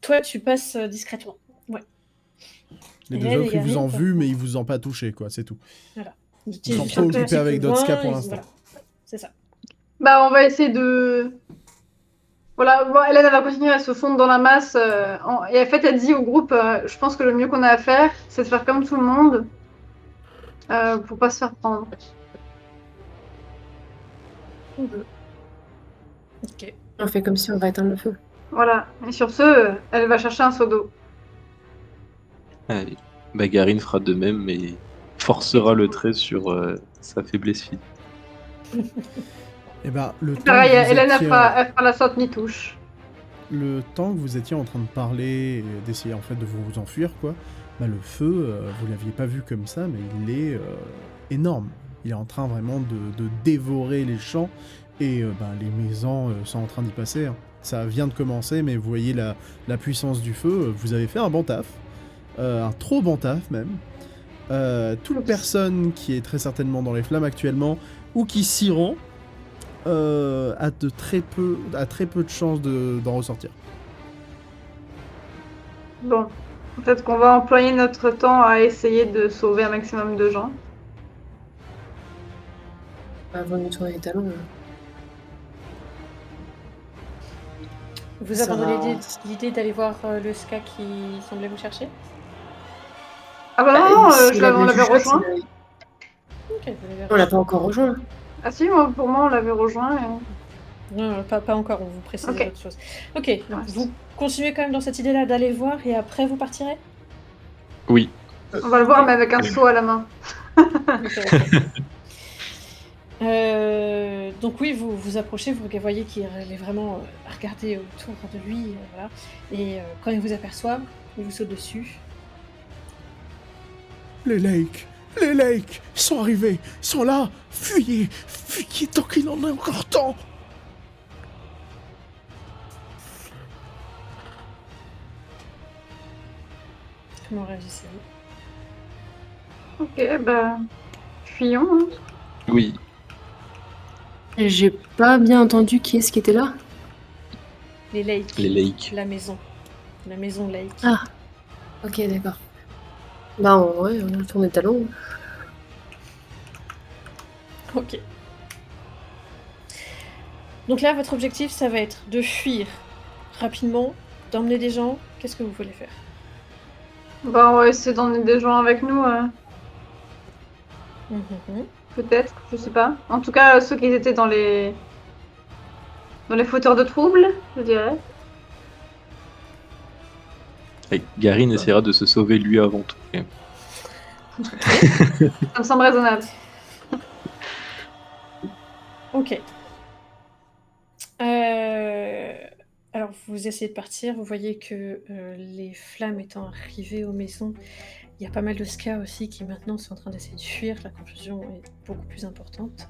Toi, tu passes discrètement. Ouais. Les Et deux elle autres, et ils vous ont Garine, vu, mais ils vous ont pas touché, quoi, c'est tout. voilà. Ils sont S'il trop te plaît. occupés avec d'autres cas pour Loin, l'instant. voilà. C'est ça. Bah, on va essayer de... Voilà, bon, Hélène, elle va continuer à se fondre dans la masse. Et en fait, elle dit au groupe, je pense que le mieux qu'on a à faire, c'est de faire comme tout le monde, pour pas se faire prendre. Ok. On fait comme si on va éteindre le feu. Voilà. Et sur ce, elle va chercher un seau d'eau. Allez. Garine fera de même, mais forcera le trait sur sa faiblesse physique. Et ben, le temps Pareil, que vous Hélène, étiez elle fera la sainte ni-touche. le temps que vous étiez en train de parler et d'essayer en fait de vous enfuir, quoi, bah, le feu, vous l'aviez pas vu comme ça, mais il est énorme. Il est en train vraiment de dévorer les champs et les maisons sont en train d'y passer. Hein. Ça vient de commencer, mais vous voyez la puissance du feu. Vous avez fait un bon taf, un trop bon taf même. Toute personne qui est très certainement dans les flammes actuellement ou qui s'y rend a très peu de chances d'en ressortir. Bon, peut-être qu'on va employer notre temps à essayer de sauver un maximum de gens. Avant de tourner les talons. Vous Ça abandonnez va. l'idée d'aller voir le ska qui semblait vous chercher? Ah bah non, s'il on avait l'avait vu ça, rejoint. Ok, vous l'avez On l'a pas encore rejoint. Ah si, pour moi, on l'avait rejoint. Et... Non, pas encore, on vous précise Ok. d'autres choses. Ok, donc vous continuez quand même dans cette idée-là d'aller voir et après vous partirez? Oui. On va le voir, mais avec un seau à la main. Ok. Donc oui, vous vous approchez, vous voyez qu'il est vraiment à regarder autour de lui, voilà. Et quand il vous aperçoit, il vous saute dessus. Les Lakes, ils sont arrivés, ils sont là, fuyez tant qu'il en est encore temps. Comment réagissez-vous? Ok, bah... Fuyons. Hein. Oui. J'ai pas bien entendu qui est-ce qui était là. Les Lakes. Les Lakes. La maison. La maison Lake. Ah, ok, d'accord. Bah ouais, on tourne les talons. Ok. Donc là, votre objectif, ça va être de fuir rapidement, d'emmener des gens. Qu'est-ce que vous voulez faire? Bah, on va essayer d'emmener des gens avec nous, Mhm. peut-être, je sais pas. En tout cas, ceux qui étaient dans les fauteurs de troubles, je dirais. Et Garine essaiera de se sauver lui avant tout. quand même. Ça me semble raisonnable. Ok. Alors, vous essayez de partir. Vous voyez que les flammes étant arrivées aux maisons, il y a pas mal de ska aussi qui maintenant sont en train d'essayer de fuir. La confusion est beaucoup plus importante.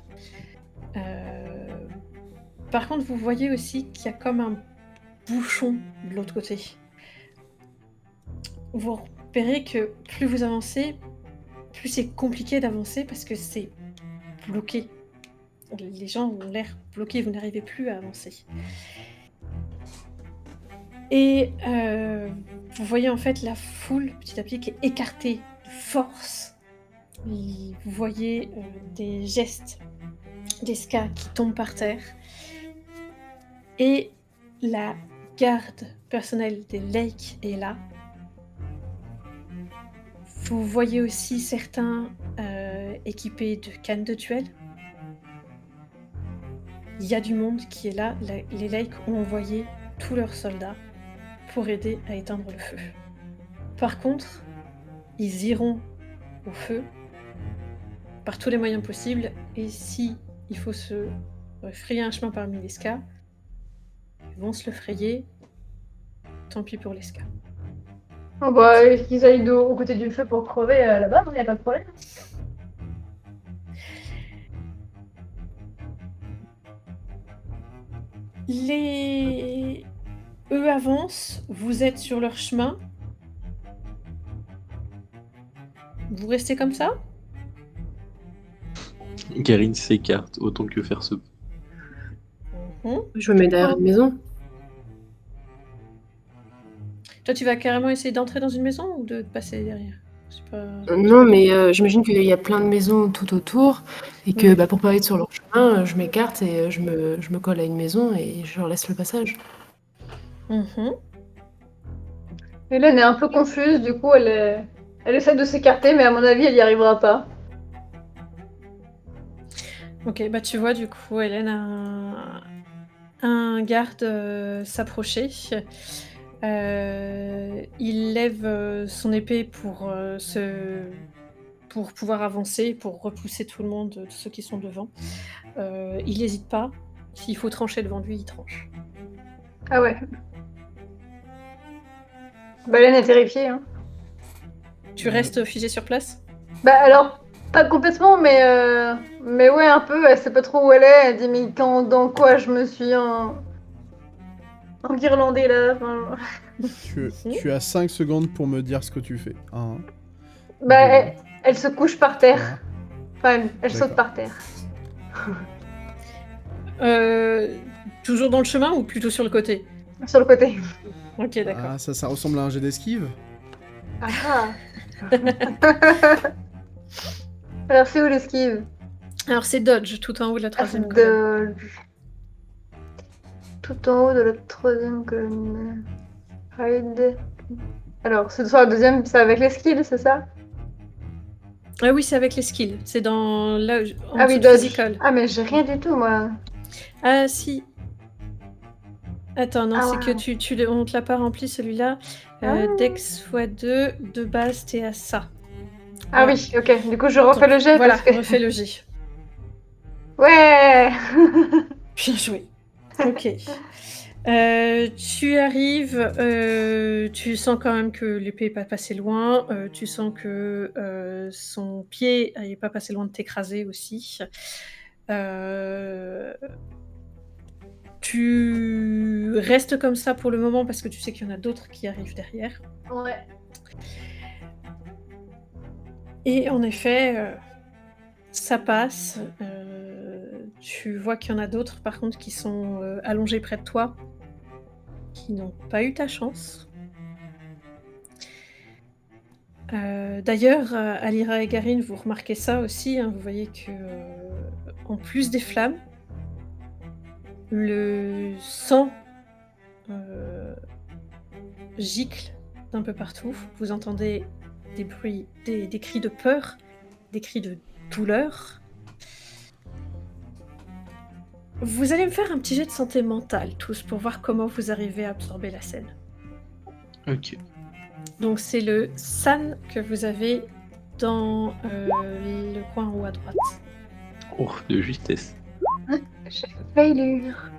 Par contre, vous voyez aussi qu'il y a comme un bouchon de l'autre côté. Vous repérez que plus vous avancez, plus c'est compliqué d'avancer parce que c'est bloqué. Les gens ont l'air bloqués, vous n'arrivez plus à avancer. Et vous voyez en fait la foule petit à petit qui est écartée de force. Et vous voyez des gestes, des skas qui tombent par terre. Et la garde personnelle des Lakes est là. Vous voyez aussi certains équipés de cannes de duel. il y a du monde qui est là. Les Lakes ont envoyé tous leurs soldats pour aider à éteindre le feu. Par contre, ils iront au feu par tous les moyens possibles, et si il faut se frayer un chemin parmi les Ska, ils vont se le frayer. Tant pis pour les Ska. Oh bah, qu'ils aillent aux côtés du feu pour crever là-bas, il n'y a pas de problème. Eux avancent, vous êtes sur leur chemin. Vous restez comme ça? Garine s'écarte autant que faire se peut. Mhm. Je me mets derrière une maison. Toi, tu vas carrément essayer d'entrer dans une maison ou de te passer derrière? C'est pas... Non, mais j'imagine qu'il y a plein de maisons tout autour et que Ouais. pour pas être sur leur chemin, je m'écarte et je me colle à une maison et je leur laisse le passage. Mhm. Hélène est un peu confuse, du coup, elle essaie de s'écarter, mais à mon avis, elle y arrivera pas. Ok, bah tu vois du coup, Hélène, un garde s'approcher. Il lève son épée pour pouvoir avancer, pour repousser tout le monde, tous ceux qui sont devant. Il n'hésite pas. S'il faut trancher devant lui, il tranche. Ah ouais. Bah, Hélène est terrifiée, hein. Tu restes figé sur place? Bah alors, pas complètement, mais ouais, un peu, elle sait pas trop où elle est, elle dit mais dans quoi je me suis enguirlandée là, enfin... Tu as 5 secondes pour me dire ce que tu fais. 1, Bah, Deux. elle se couche par terre, 3. enfin, elle saute D'accord. par terre. Toujours dans le chemin ou plutôt sur le côté? Sur le côté. Ok, d'accord. Ah, ça ressemble à un jet d'esquive. Ah. Alors c'est où l'esquive? Alors c'est dodge, tout en haut de la Ah, troisième colonne. Tout en haut de la troisième colonne. Hide. Alors, ce soir, la deuxième, c'est avec les skills, c'est ça? Ah oui, c'est avec les skills. C'est dans là, en Ah dessous oui, de dodge. physical. Ah, mais j'ai rien du tout, moi. Ah si. Attends, non, Ah, c'est que ouais. on te l'a pas rempli celui-là. Dex x2, de base, t'es à ça. Ah Voilà. oui, ok. Du coup, je refais Donc, le jet voilà, parce que... refais le G. Ouais. Bien joué. Ok. Tu arrives, tu sens quand même que l'épée n'est pas passée loin, tu sens que son pied n'est pas passé loin de t'écraser aussi. Tu restes comme ça pour le moment parce que tu sais qu'il y en a d'autres qui arrivent derrière. Ouais. Et en effet, ça passe. Tu vois qu'il y en a d'autres par contre qui sont allongés près de toi, qui n'ont pas eu ta chance. D'ailleurs, Alira et Garine, vous remarquez ça aussi, hein, vous voyez que, en plus des flammes, le sang gicle d'un peu partout. Vous entendez des bruits, des cris de peur, des cris de douleur. Vous allez me faire un petit jet de santé mentale, tous, pour voir comment vous arrivez à absorber la scène. Ok. Donc c'est le San que vous avez dans le coin en haut à droite. Oh, de justesse. J'ai failure.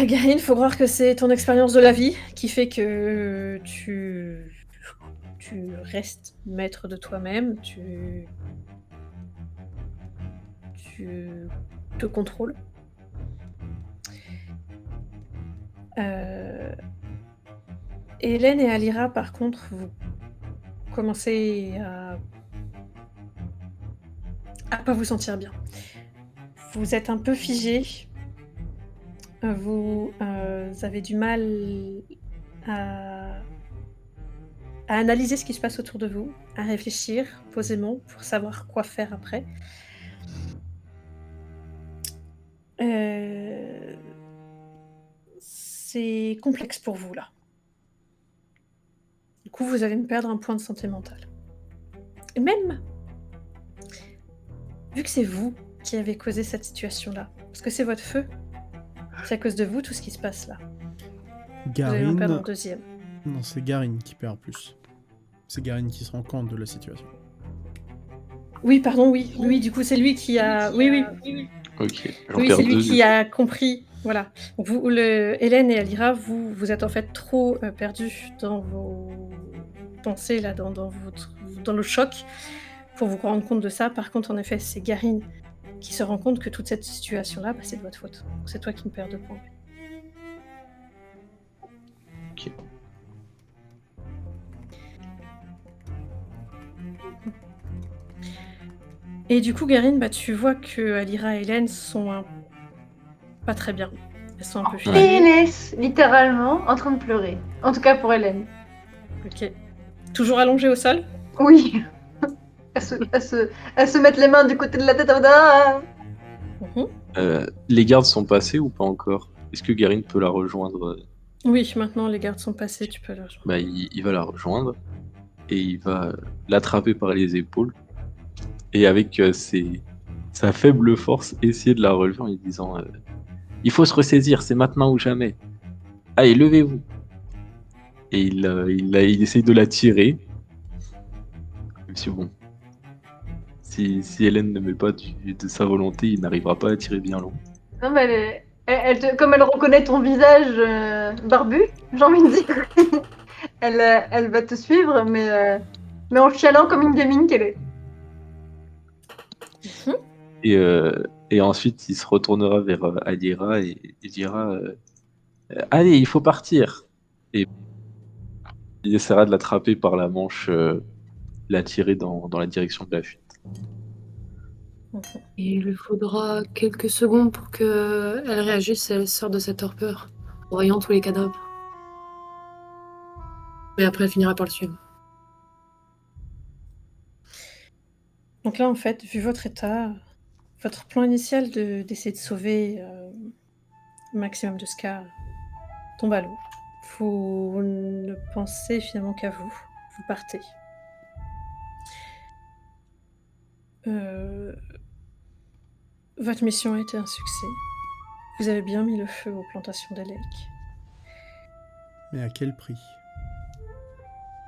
Garine, faut croire que c'est ton expérience de la vie qui fait que tu restes maître de toi-même, tu te contrôles. Hélène et Alira, par contre, vous commencez à pas vous sentir bien. Vous êtes un peu figés. Vous avez du mal à analyser ce qui se passe autour de vous, à réfléchir posément pour savoir quoi faire après. C'est complexe pour vous, là. Du coup, vous allez me perdre un point de santé mentale. Et même vu que c'est vous qui avez causé cette situation-là, parce que c'est votre feu, c'est à cause de vous tout ce qui se passe là. Vous allez en perdre un Garine... deuxième. Non, c'est Garine qui perd plus. C'est Garine qui se rend compte de la situation. Oui, pardon, oui, du coup c'est lui qui a... Oui, Ok, j'en oui, perds c'est lui deux. qui a compris. Voilà. Donc Hélène et Alira, vous êtes en fait trop perdus dans vos pensées, là, dans le choc, pour vous rendre compte de ça. Par contre, en effet, c'est Garine qui se rend compte que toute cette situation-là, c'est de votre faute. Donc c'est toi qui me perds 2 points. Ok. Et du coup, Garine, tu vois que Alira et Hélène sont pas très bien. Elles sont un peu figées. PLS, littéralement, en train de pleurer. En tout cas pour Hélène. Ok. Toujours allongées au sol. Oui. Elle se mettre les mains du côté de la tête. Mhm. Les gardes sont passés ou pas encore? Est-ce que Garine peut la rejoindre? Oui, maintenant les gardes sont passés, tu peux le rejoindre. Bah, il va la rejoindre et il va l'attraper par les épaules et avec sa faible force essayer de la relever en lui disant il faut se ressaisir, c'est maintenant ou jamais. Allez, levez-vous. Et il essaye de la tirer. Même si bon, si Hélène ne met pas de sa volonté, il n'arrivera pas à tirer bien long. Non, mais comme elle reconnaît ton visage barbu, j'ai envie de dire, elle va te suivre, mais en chialant comme une gamine qu'elle est. Mhm. Et ensuite, il se retournera vers Adira et dira allez, il faut partir. Et il essaiera de l'attraper par la manche, la tirer dans la direction de la fuite. Et il lui faudra quelques secondes pour qu'elle réagisse et elle sorte de cette torpeur, en voyant tous les cadavres. Mais après, elle finira par le suivre. Donc là, en fait, vu votre état, votre plan initial d'essayer de sauver le maximum de Ska tombe à l'eau. Vous ne pensez finalement qu'à vous. Vous partez. Votre mission a été un succès. Vous avez bien mis le feu aux plantations d'Elec. Mais à quel prix?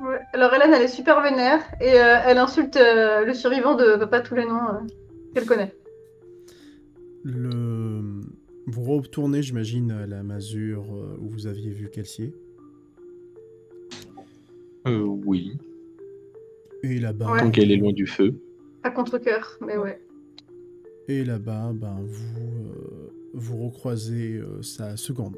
Ouais. Alors Hélène, elle est super vénère et elle insulte le survivant de pas tous les noms qu'elle connaît. Vous retournez, j'imagine, à la masure où vous aviez vu Kelsier. Oui, Et là-bas... Ouais. tant qu'elle est loin du feu. À contre-cœur, mais ouais. Et là-bas, vous recroisez sa seconde.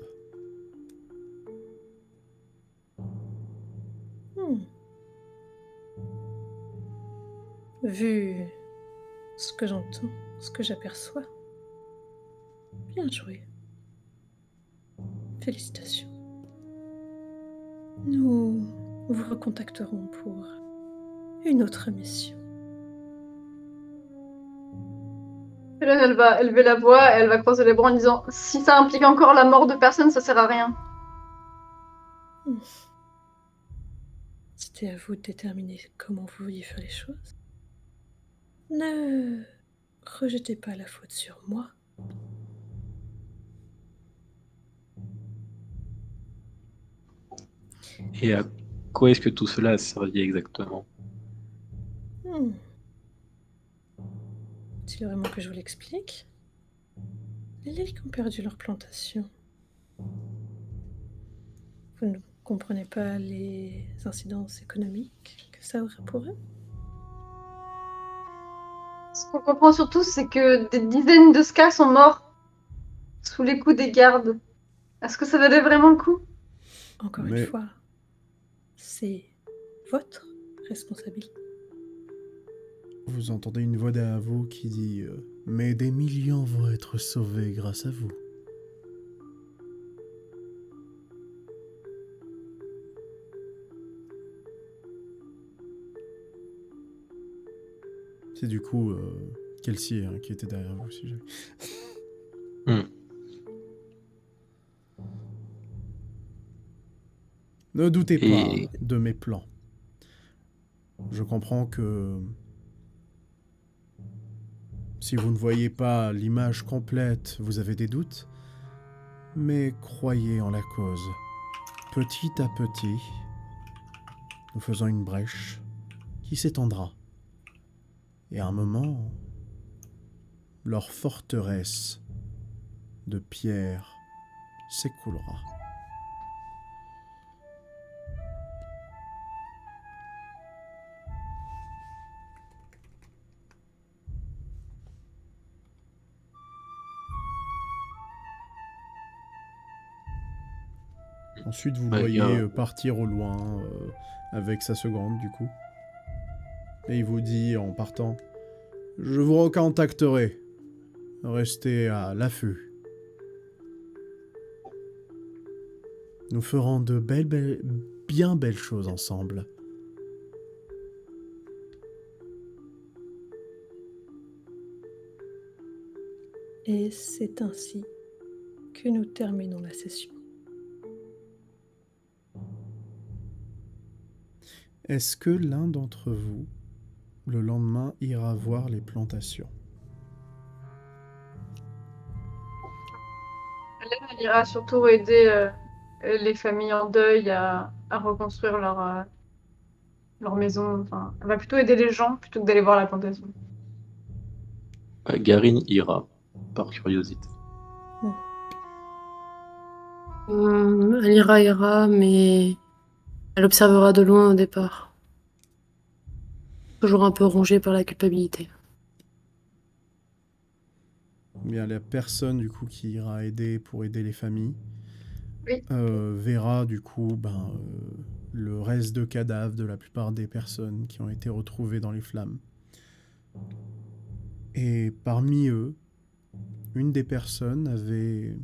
Vu ce que j'entends, ce que j'aperçois, bien joué. Félicitations. Nous vous recontacterons pour une autre mission. Hélène, elle va élever la voix, elle va croiser les bras en disant si ça implique encore la mort de personne, ça sert à rien. C'était à vous de déterminer comment vous vouliez faire les choses. Ne rejetez pas la faute sur moi. Et à quoi est-ce que tout cela a servi exactement? Est-il vraiment que je vous l'explique? Les Leliques ont perdu leur plantation. Vous ne comprenez pas les incidences économiques que ça aurait pour eux? Ce qu'on comprend surtout, c'est que des dizaines de Ska sont morts sous les coups des gardes. Est-ce que ça valait vraiment le coup? Encore une fois, c'est votre responsabilité. Vous entendez une voix derrière vous qui dit mais des millions vont être sauvés grâce à vous. C'est du coup Kelsier qui était derrière vous, si jamais. Ne doutez pas de mes plans. Je comprends que Si vous ne voyez pas l'image complète, vous avez des doutes, mais croyez en la cause. Petit à petit, nous faisons une brèche qui s'étendra. Et à un moment, leur forteresse de pierre s'écoulera. Ensuite, vous le Ouais, il y voyez a- partir au loin avec sa seconde, du coup. Et il vous dit en partant, « Je vous recontacterai. Restez à l'affût. Nous ferons de bien belles choses ensemble. » Et c'est ainsi que nous terminons la session. Est-ce que l'un d'entre vous, le lendemain, ira voir les plantations? Hélène, elle ira surtout aider les familles en deuil à reconstruire leur maison. Enfin, elle va plutôt aider les gens plutôt que d'aller voir la plantation. Garine ira, par curiosité. Elle ira, mais elle observera de loin au départ. Toujours un peu rongée par la culpabilité. Bien, la personne du coup qui ira aider pour aider les familles Oui. verra du coup le reste de cadavres de la plupart des personnes qui ont été retrouvées dans les flammes. Et parmi eux, une des personnes avait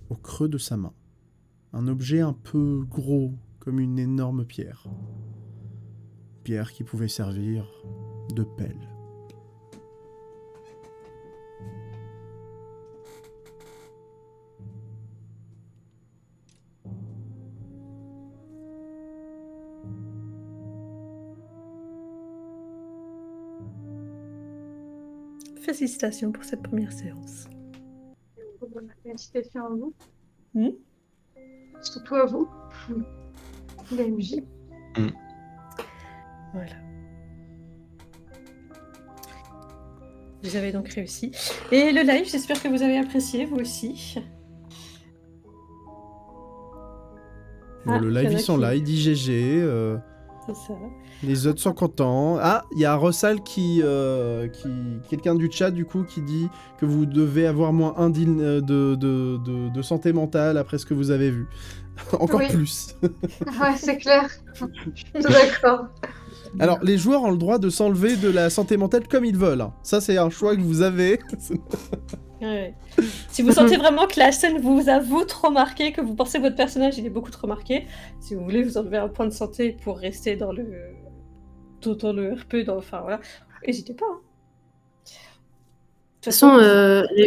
au creux de sa main un objet un peu gros comme une énorme pierre. Pierre qui pouvait servir de pelle. Félicitations pour cette première séance. Félicitations à vous. Hmm. Surtout à vous, les MJ. Voilà. Vous avez donc réussi. Et le live, j'espère que vous avez apprécié, vous aussi. Bon, le il y live, en a ils sont qui- là, il dit GG. C'est ça. Les autres sont contents. Ah, il y a Rossal quelqu'un du chat du coup qui dit que vous devez avoir moins 1 de santé mentale après ce que vous avez vu. Encore Oui. plus. Ouais, c'est clair. Je suis tout d'accord. Alors, les joueurs ont le droit de s'enlever de la santé mentale comme ils veulent. Hein. Ça, c'est un choix que vous avez. Ouais. Si vous sentez vraiment que la scène vous a trop marqué, que vous pensez que votre personnage il est beaucoup trop marqué, si vous voulez vous enlever un point de santé pour rester dans le RP, enfin voilà, n'hésitez pas. Hein. De toute façon,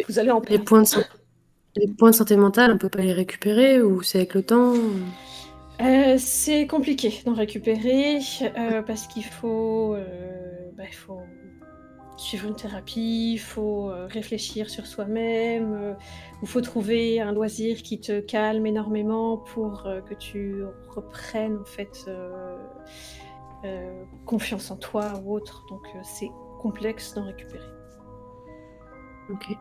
vous allez en les points de santé mentale, on peut pas les récupérer ou c'est avec le temps? C'est compliqué d'en récupérer parce qu'il faut suivre une thérapie, il faut réfléchir sur soi-même, il faut trouver un loisir qui te calme énormément pour que tu reprennes en fait confiance en toi ou autre. Donc c'est complexe d'en récupérer. Ok.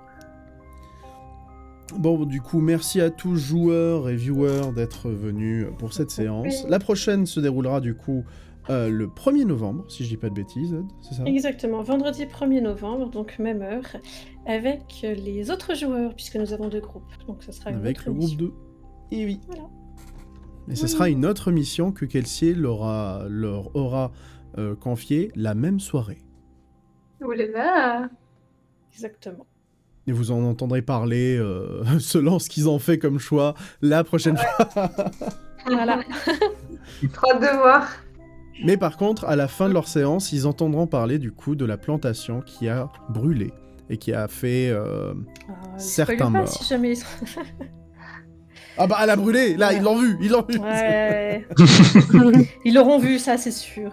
Bon, du coup, merci à tous joueurs et viewers d'être venus pour cette séance. La prochaine se déroulera du coup le 1er novembre, si je dis pas de bêtises, c'est ça? Exactement, vendredi 1er novembre, donc même heure, avec les autres joueurs, puisque nous avons 2 groupes. Donc ça sera une Avec autre le groupe émission. 2. Et oui. Voilà. Et ce sera une autre mission que Kelsier leur aura confiée la même soirée. Oh là là. Exactement. Et vous en entendrez parler selon ce qu'ils ont fait comme choix la prochaine fois. Voilà. Trop hâte de voir. Mais par contre, à la fin de leur séance, ils entendront parler du coup de la plantation qui a brûlé et qui a fait certains spoilez pas, morts. si jamais... Ah bah elle a brûlé, là Ouais. ils l'ont vu. Ouais. Ils l'auront vu, ça c'est sûr.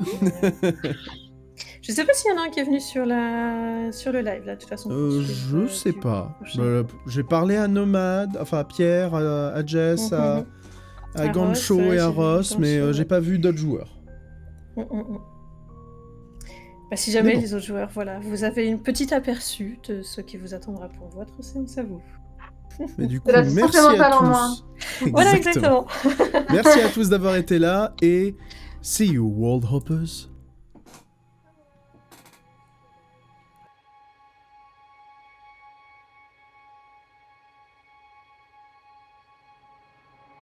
Je sais pas s'il y en a un qui est venu sur le live, là, de toute façon. pour suivre, Je sais du pas. prochain. J'ai parlé à Nomade, enfin à Pierre, à Jess, à À Gancho Ross, ouais, et à j'ai vu Ross, mais Gancho, j'ai ouais. pas vu d'autres joueurs. Bah, si jamais Mais bon. les autres joueurs, voilà, vous avez une petite aperçu de ce qui vous attendra pour votre séance à vous. Mais du coup, C'est la merci santé à mentale en moins. tous. Voilà, exactement. Merci à tous d'avoir été là et see you, World Hoppers.